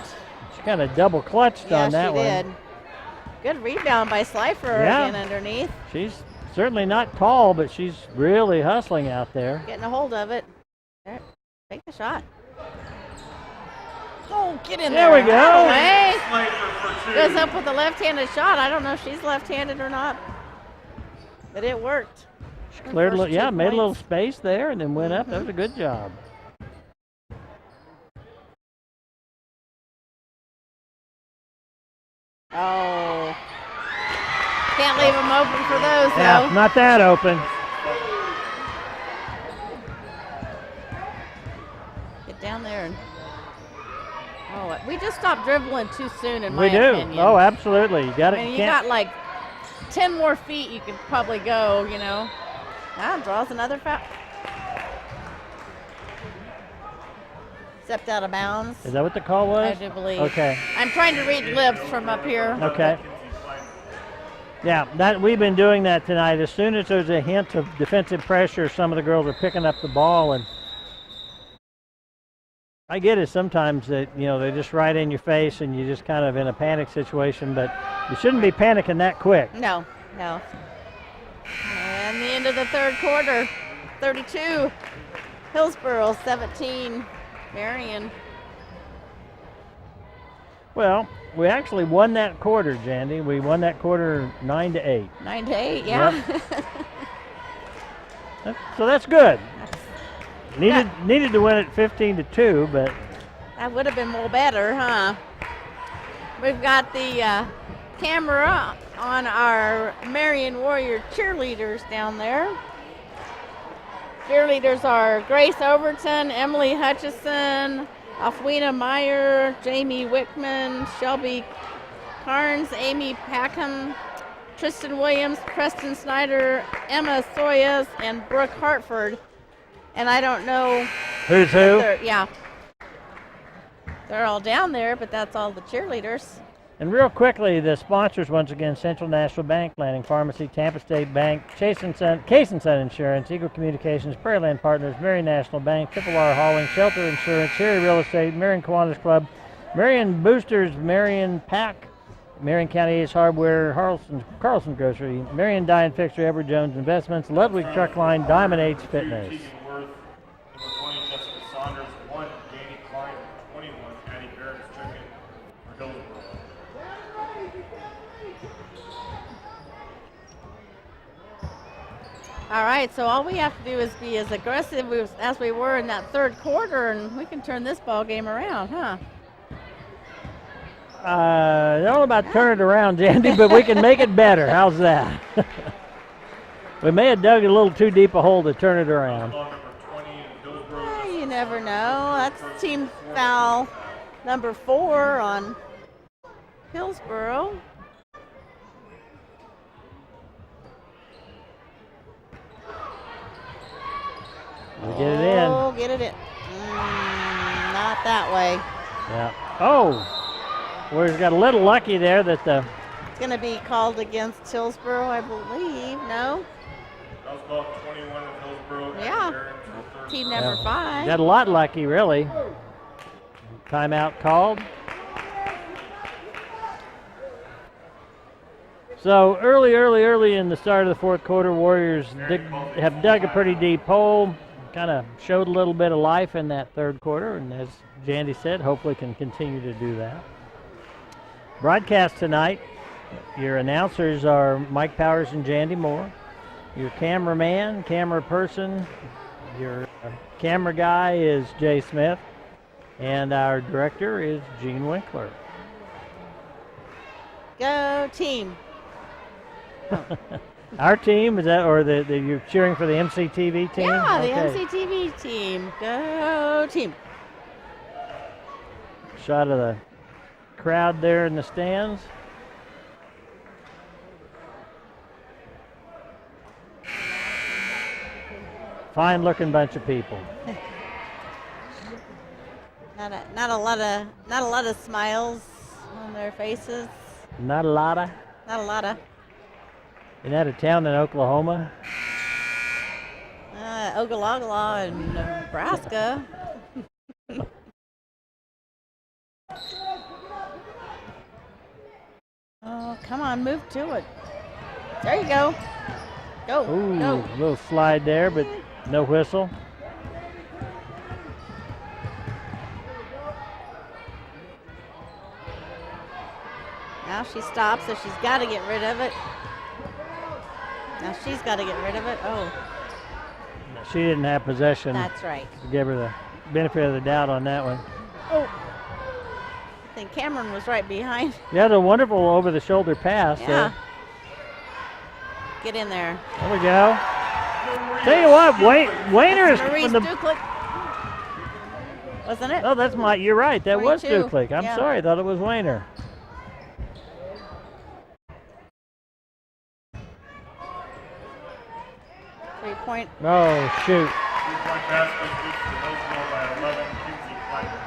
She kind of double clutched on that one. Yeah, she did. Good rebound by Slifer again underneath. She's certainly not tall, but she's really hustling out there. Getting a hold of it. There, take the shot. Oh, get in there. There we go. Hey. Slifer for 2. Goes up with a left-handed shot. I don't know if she's left-handed or not, but it worked. She cleared, made a little points. space there and then went up. That was a good job. Oh. Can't leave them open for those, Yeah, though. not that open. Get down there. We just stopped dribbling too soon, in my We do. opinion. Oh, absolutely. You got it. You got like 10 more feet you could probably go, draws another foul. Stepped out of bounds. Is that what the call was? I do believe. Okay. I'm trying to read lips from up here. Okay. Yeah, we've been doing that tonight. As soon as there's a hint of defensive pressure, some of the girls are picking up the ball, and I get it sometimes that, they're just right in your face and you're just kind of in a panic situation, but you shouldn't be panicking that quick. No. And the end of the third quarter, 32, Hillsboro 17, Marion. Well, we actually won that quarter, Jandy. We won that quarter 9-8. 9-8, yeah. Yep. So that's good. Needed to win it 15-2, but That would have been more better, huh? We've got the camera on our Marion Warrior cheerleaders down there. Cheerleaders are Grace Overton, Emily Hutchison, Alfwina Meyer, Jamie Wickman, Shelby Carnes, Amy Packham, Tristan Williams, Preston Snyder, Emma Soyas, and Brooke Hartford. And I don't know who's who? Yeah. They're all down there, but that's all the cheerleaders. And real quickly, the sponsors once again: Central National Bank, Lanning Pharmacy, Tampa State Bank, Case and Son Insurance, Eagle Communications, Prairieland Partners, Marion National Bank, Triple R Hauling, Shelter Insurance, Cherry Real Estate, Marion Kiwanis Club, Marion Boosters, Marion Pack, Marion County Ace Hardware, Carlson Grocery, Marion Dye and Fixture, Edward Jones Investments, Ludwig Truck Line, Diamond H Fitness. Worth, number 20, Jessica Saunders, 1, Danny Klein, 21, Addie Barrett's Chicken for Hillsboro. All right, so all we have to do is be as aggressive as we were in that third quarter, and we can turn this ball game around, huh? I don't know about turn it around, Jandy, but we can make it better. How's that? We may have dug a little too deep a hole to turn it around. You never know. That's team foul number 4 on Hillsboro. We get it in. Oh, get it in. Not that way. Yeah. Oh, Warriors got a little lucky there that the It's going to be called against Hillsboro, I believe. No? That was called 21 of Hillsboro. Yeah. Team number 5. Got a lot lucky, really. Timeout called. So early in the start of the fourth quarter, Warriors have dug a pretty deep hole, kind of showed a little bit of life in that third quarter, and as Jandy said, hopefully can continue to do that. Broadcast tonight, your announcers are Mike Powers and Jandy Moore. Your cameraman, camera person, your camera guy is Jay Smith, and our director is Gene Winkler. Go team. Our team, is that, or you're cheering for the MCTV team? Yeah, Okay. the MCTV team. Go team. Shot of the crowd there in the stands. Fine looking bunch of people. Not a lot of smiles on their faces. Not a lot of. Not a lot of. Isn't that a town in Oklahoma? Ogallala in Nebraska. Oh, come on, move to it. There you go. Go. Ooh, Go. a little slide there, but no whistle. Now she stops, so she's got to get rid of it. Now she's got to get rid of it. Oh, She didn't have possession. that's right. Give her the benefit of the doubt on that one. Oh, I think Cameron was right behind. Yeah, the wonderful over-the-shoulder pass. Yeah. Get in there. There we go. Tell you what, Wayner is Maurice from the. Duklick. Wasn't it? Oh, that's my. You're right. That was 42. Duklick. I'm Yeah. sorry. I thought it was Wayner. Three-point. Oh shoot! 3-point basket leads to Hillsboro by 11. Kinsey Piper.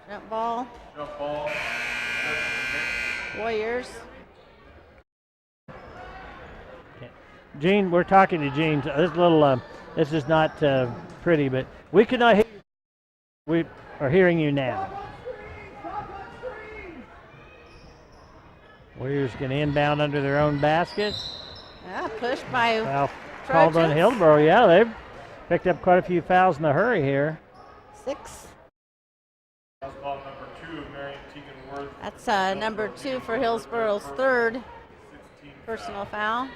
Jump ball. Jump ball. Warriors. Gene, we're talking to Gene. This little. This is not pretty, but we could not hear. We are hearing you now. Warriors going to inbound under their own basket. Yeah, pushed by Foul called on Trojans. Hillsboro. Yeah, they've picked up quite a few fouls in a hurry here. 6. That's ball number 2 of Marion Tegan Worth. That's number 2 for Hillsboro's third 16 personal foul.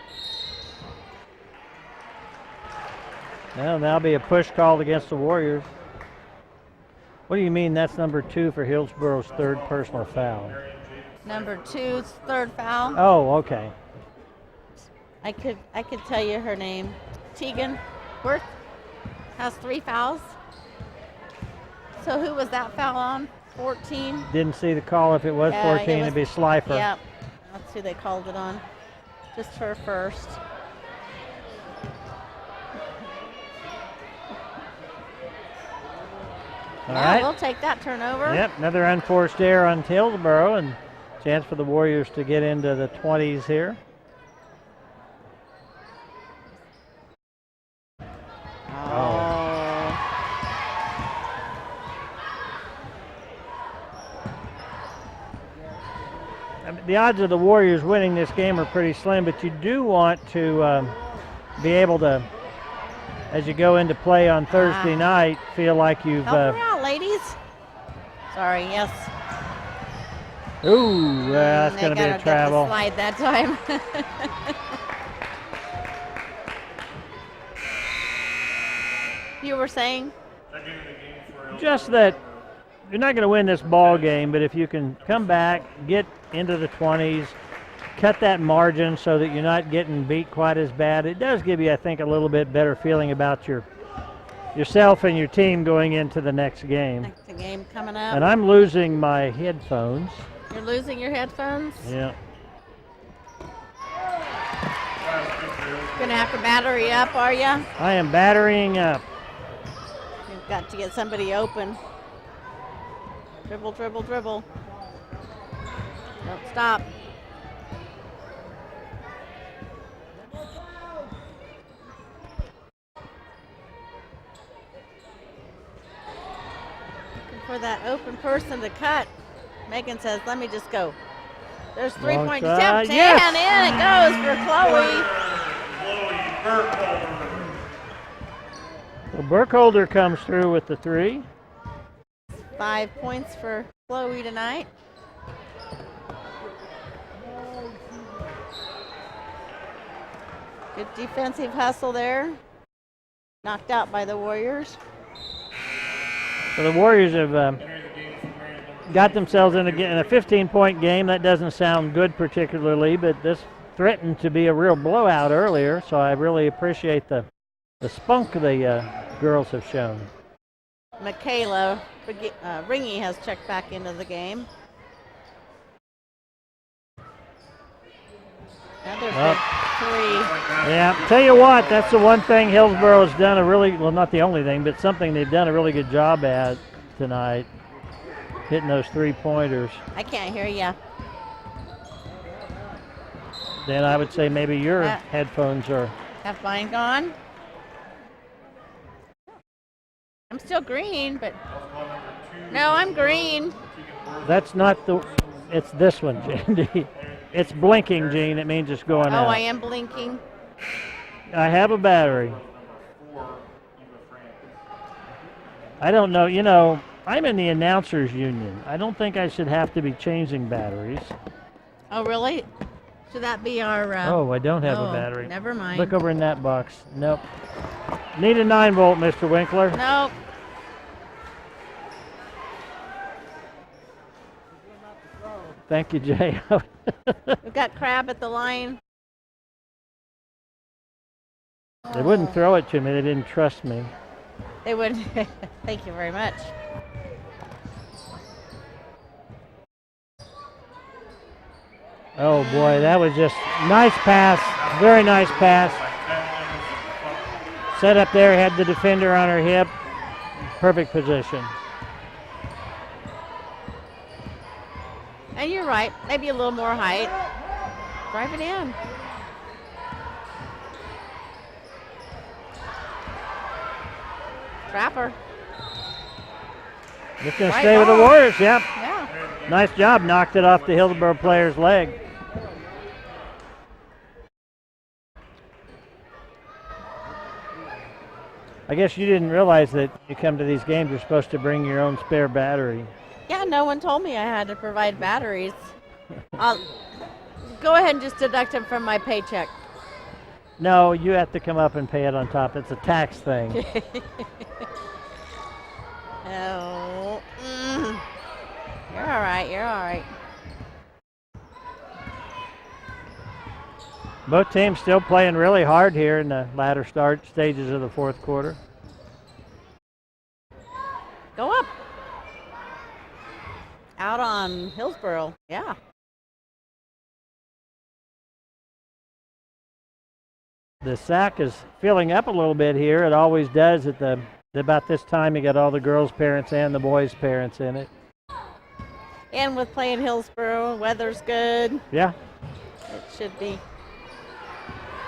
Now that'll be a push called against the Warriors. What do you mean that's number 2 for Hillsboro's third personal foul? Number 2's third foul. Oh, okay. I could tell you her name. Tegan Worth has 3 fouls. So who was that foul on? 14? Didn't see the call. If it was 14, it'd be Slifer. Yep. That's who they called it on. Just her first. All Yeah, right. we'll take that turnover. Yep, another unforced error on Hillsboro, and chance for the Warriors to get into the 20s here. I mean, the odds of the Warriors winning this game are pretty slim, but you do want to be able to, as you go into play on Thursday night, feel like you've. Help her out, ladies. Sorry, yes. Ooh, that's They going to be gotta a travel. Get the slide that time. You were saying? Just that you're not going to win this ball game, but if you can come back, get into the 20s, cut that margin so that you're not getting beat quite as bad, it does give you, I think, a little bit better feeling about yourself and your team going into the next game. Next game coming up. And I'm losing my headphones. You're losing your headphones? Yeah. Gonna have to battery up, are ya? I am batterying up. You've got to get somebody open. Dribble, dribble, dribble. Don't stop. Looking for that open person to cut. Megan says, let me just go. There's 3-point attempt, yes. and in it goes for Chloe. Well, Burkholder comes through with the 3. 5 points for Chloe tonight. Good defensive hustle there. Knocked out by the Warriors. So the Warriors have got themselves in a 15-point game. That doesn't sound good particularly, but this threatened to be a real blowout earlier, so I really appreciate the spunk the girls have shown. Michaela Ringy has checked back into the game. Another big 3. Yeah, tell you what, that's the one thing Hillsboro has done well, not the only thing, but something they've done a really good job at tonight, hitting those 3-pointers. I can't hear ya. Then I would say maybe your headphones are... Have mine gone? I'm still green, but... No, I'm green. That's not it's this one, Jandy. It's blinking, Gene. It means it's going out. Oh, I am blinking. I have a battery. I don't know. You know, I'm in the announcers union. I don't think I should have to be changing batteries. Oh, really? Should that be our... oh, I don't have a battery. Never mind. Look over in that box. Nope. Need a 9-volt, Mr. Winkler. Nope. Thank you, Jay. We've got Crab at the line. They wouldn't throw it to me. They didn't trust me. They would. Thank you very much. Oh, boy, that was just nice pass. Very nice pass. Set up there, had the defender on her hip. Perfect position. And you're right. Maybe a little more height. Drive it in. Trapper. Just going to stay with the Warriors, yep. Yeah. Nice job. Knocked it off the Hillsboro player's leg. I guess you didn't realize that you come to these games, you're supposed to bring your own spare battery. Yeah, no one told me I had to provide batteries. I'll go ahead and just deduct them from my paycheck. No, you have to come up and pay it on top. It's a tax thing. Oh. You're all right. You're all right. Both teams still playing really hard here in the latter stages of the fourth quarter. Go up. Out on Hillsboro, yeah. The sack is filling up a little bit here. It always does at about this time. You got all the girls' parents and the boys' parents in it. And with playing Hillsboro, weather's good. Yeah. It should be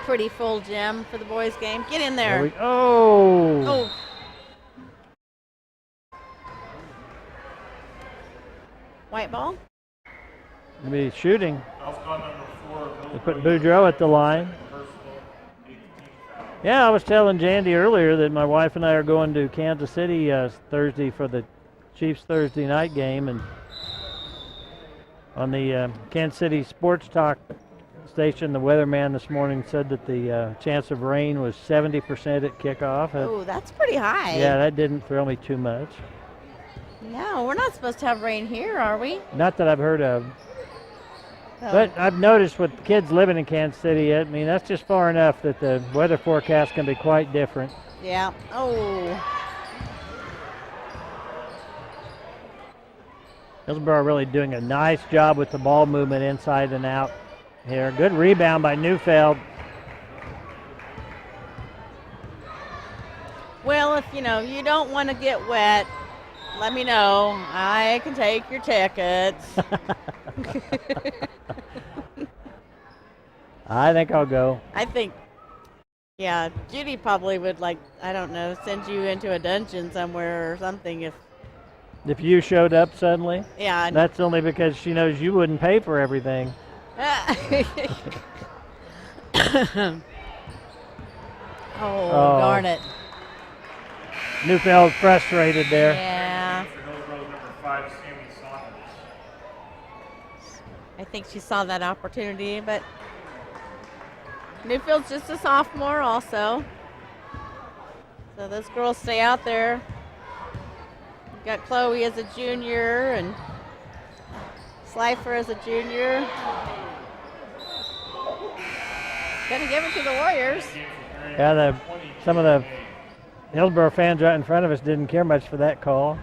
pretty full gym for the boys' game. Get in there. Oh. White ball? Gonna be shooting. They put Boudreaux at the line. Yeah, I was telling Jandy earlier that my wife and I are going to Kansas City Thursday for the Chiefs Thursday night game, and on the Kansas City Sports Talk station, the weatherman this morning said that the chance of rain was 70% at kickoff. Oh, that's pretty high. Yeah, that didn't thrill me too much. No, we're not supposed to have rain here, are we? Not that I've heard of. Oh. But I've noticed with kids living in Kansas City, I mean, that's just far enough that the weather forecast can be quite different. Yeah. Oh. Hillsboro really doing a nice job with the ball movement inside and out here. Good rebound by Neufeld. you don't want to get wet, let me know. I can take your tickets. I think I'll go. I think, yeah, Judy probably would I don't know, send you into a dungeon somewhere or something If you showed up suddenly, yeah. that's only because she knows you wouldn't pay for everything. Oh, darn it. Newfeld frustrated there. Yeah. For Hillsboro's number 5, Sammy Saunders. I think she saw that opportunity, but Newfield's just a sophomore also. So those girls stay out there. We've got Chloe as a junior and Slifer as a junior. Gonna give it to the Warriors. Yeah, some of the Hillsboro fans right in front of us didn't care much for that call.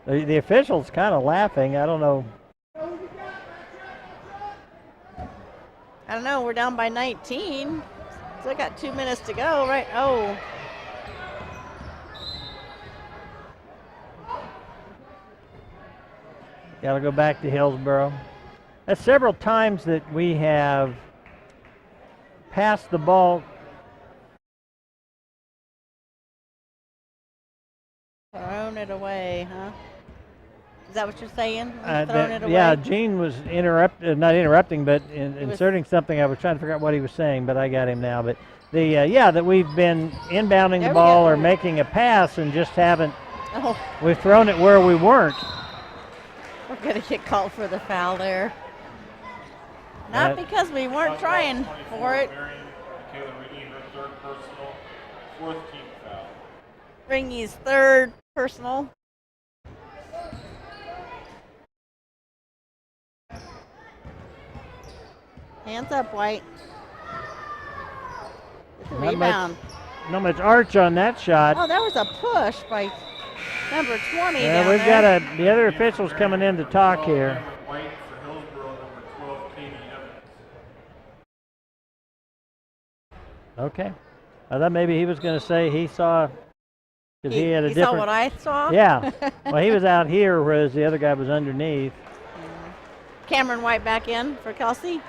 The officials kind of laughing. I don't know. I don't know, we're down by 19. Still got 2 minutes to go, right? Oh. Got to go back to Hillsboro. That's several times that we have passed the ball. Thrown it away, huh? Is that what you're saying? Thrown it away? Yeah, Gene was not interrupting, but inserting something. I was trying to figure out what he was saying, but I got him now. But that we've been inbounding the ball or making a pass and just haven't. Oh. We've thrown it where we weren't. We're going to get called for the foul there. Not because we weren't trying for it. Marion, Michaela Ringy, her 3rd personal, 4th team foul. Ringy's 3rd personal. Hands up, White. Rebound. Not much arch on that shot. Oh, that was a push by number 20 Yeah, down we've there. got the other officials coming in to talk here. White for Hillsboro, number 12, Katie Evans. Okay. I thought maybe he was going to say he saw, because he had a He different. saw what I saw? Yeah. Well, he was out here, whereas the other guy was underneath. Cameron White back in for Kelsey.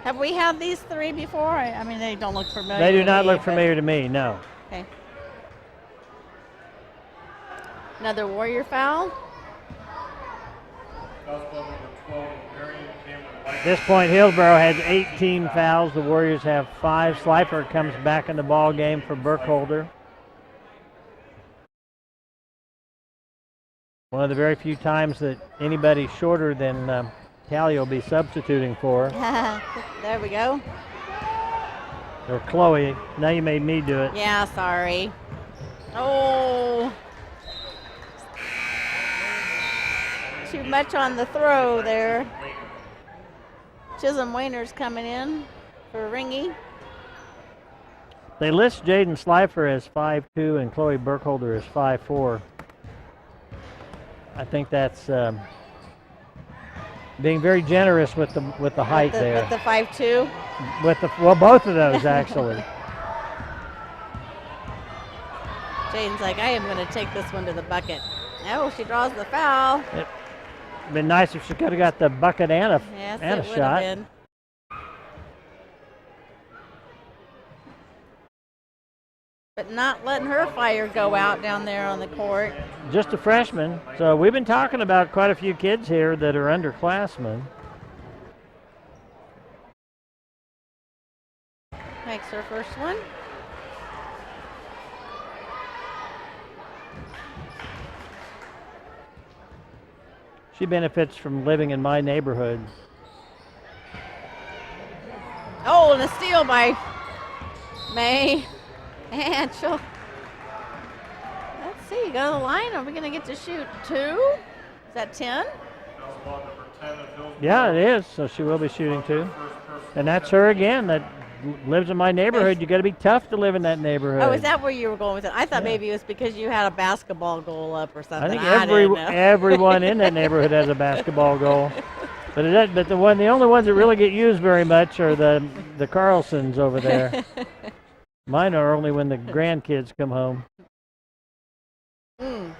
Have we had these 3 before? I mean, they don't look familiar. They do not me, look familiar to me, no. Okay. Another Warrior foul. Foul spot number 12, Marion, Cameron White. At this point, Hillsboro has 18 fouls. The Warriors have 5. Slifer comes back in the ball game for Burkholder. One of the very few times that anybody shorter than Callie will be substituting for. There we go. Or Chloe. Now you made me do it. Yeah, sorry. Oh. Too much on the throw there. Chisholm Wayner's coming in for Ringy. They list Jaden Slifer as 5'2" and Chloe Burkholder as 5'4". I think that's being very generous with the height there. With the 5'2". Both of those actually. Jaden's like, I am going to take this one to the bucket. Oh, she draws the foul. It'd been nice if she could have got the bucket and a Yes, and it a would shot. have been. But not letting her fire go out down there on the court. Just a freshman. So we've been talking about quite a few kids here that are underclassmen. Makes her first one. She benefits from living in my neighborhood. Oh, and a steal by May. And she'll, let's see, go to the line. Are we going to get to shoot 2? Is that 10? Foul spot number 10 of Hillsboro. Yeah, it is. So she will be shooting 2. And that's her again that lives in my neighborhood. You got to be tough to live in that neighborhood. Oh, is that where you were going with it? I thought maybe it was because you had a basketball goal up or something. I think didn't know. everyone in that neighborhood has a basketball goal. But the only ones that really get used very much are the Carlsons over there. Mine are only when the grandkids come home. Mm.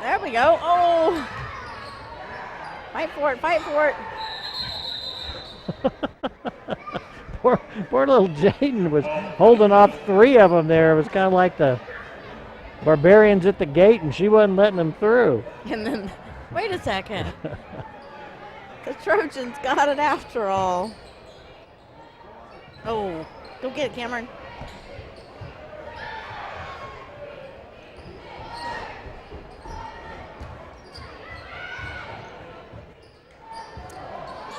There we go. Oh! Fight for it, fight for it. Poor little Jaden was holding off 3 of them there. It was kind of like the barbarians at the gate, and she wasn't letting them through. And then, wait a second. The Trojans got it after all. Oh, go get it, Cameron.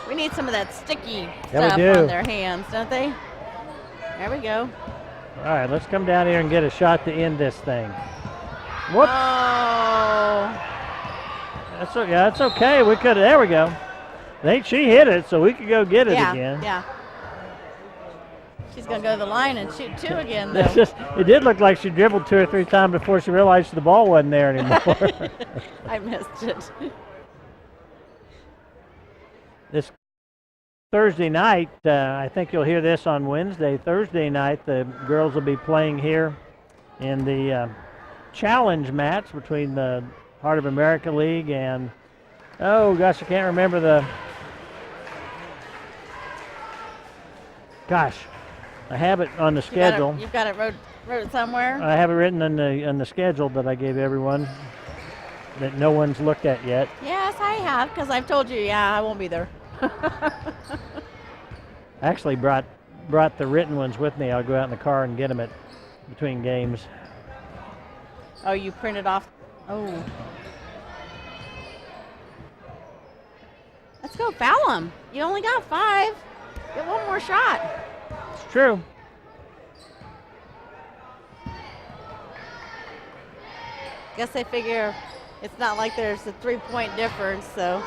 We need some of that sticky stuff on their hands, don't they? There we go. All right, let's come down here and get a shot to end this thing. Whoops. Oh. That's okay. We could. There we go. She hit it, so we could go get it again. Yeah. She's going to go to the line and shoot 2 again, though. It did look like she dribbled 2 or 3 times before she realized the ball wasn't there anymore. I missed it. This Thursday night, I think you'll hear this on Wednesday. Thursday night, the girls will be playing here in the challenge match between the Heart of America League and, oh gosh, I can't remember the, gosh, I have it on the schedule. You've got it wrote it somewhere? I have it written on the schedule that I gave everyone that no one's looked at yet. Yes, I have, because I've told you, I won't be there. I actually brought the written ones with me. I'll go out in the car and get them between games. Oh, you printed off? Oh. Let's go foul them. You only got 5. Get one more shot. It's true. Guess they figure it's not like there's a 3-point difference, so.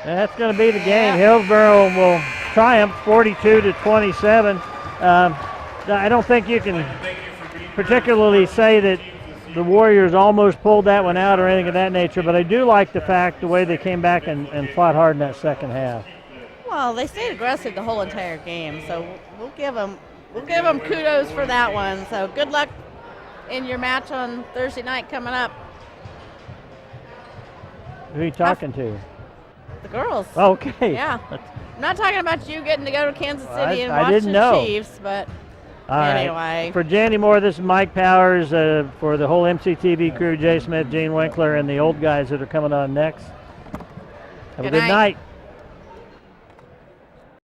That's going to be the game. Hillsboro will triumph 42-27. I don't think you can particularly say that the Warriors almost pulled that one out or anything of that nature, but I do like the fact the way they came back and fought hard in that second half. Well, they stayed aggressive the whole entire game, so we'll give them kudos for that one. So good luck in your match on Thursday night coming up. Who are you talking to? The girls. Okay. Yeah. I'm not talking about you getting to go to Kansas City and I watch didn't the know. Chiefs, but All anyway. Right. For Jandy Moore, this is Mike Powers. For the whole MCTV crew, Jay Smith, Gene Winkler, and the old guys that are coming on next. Have a good night.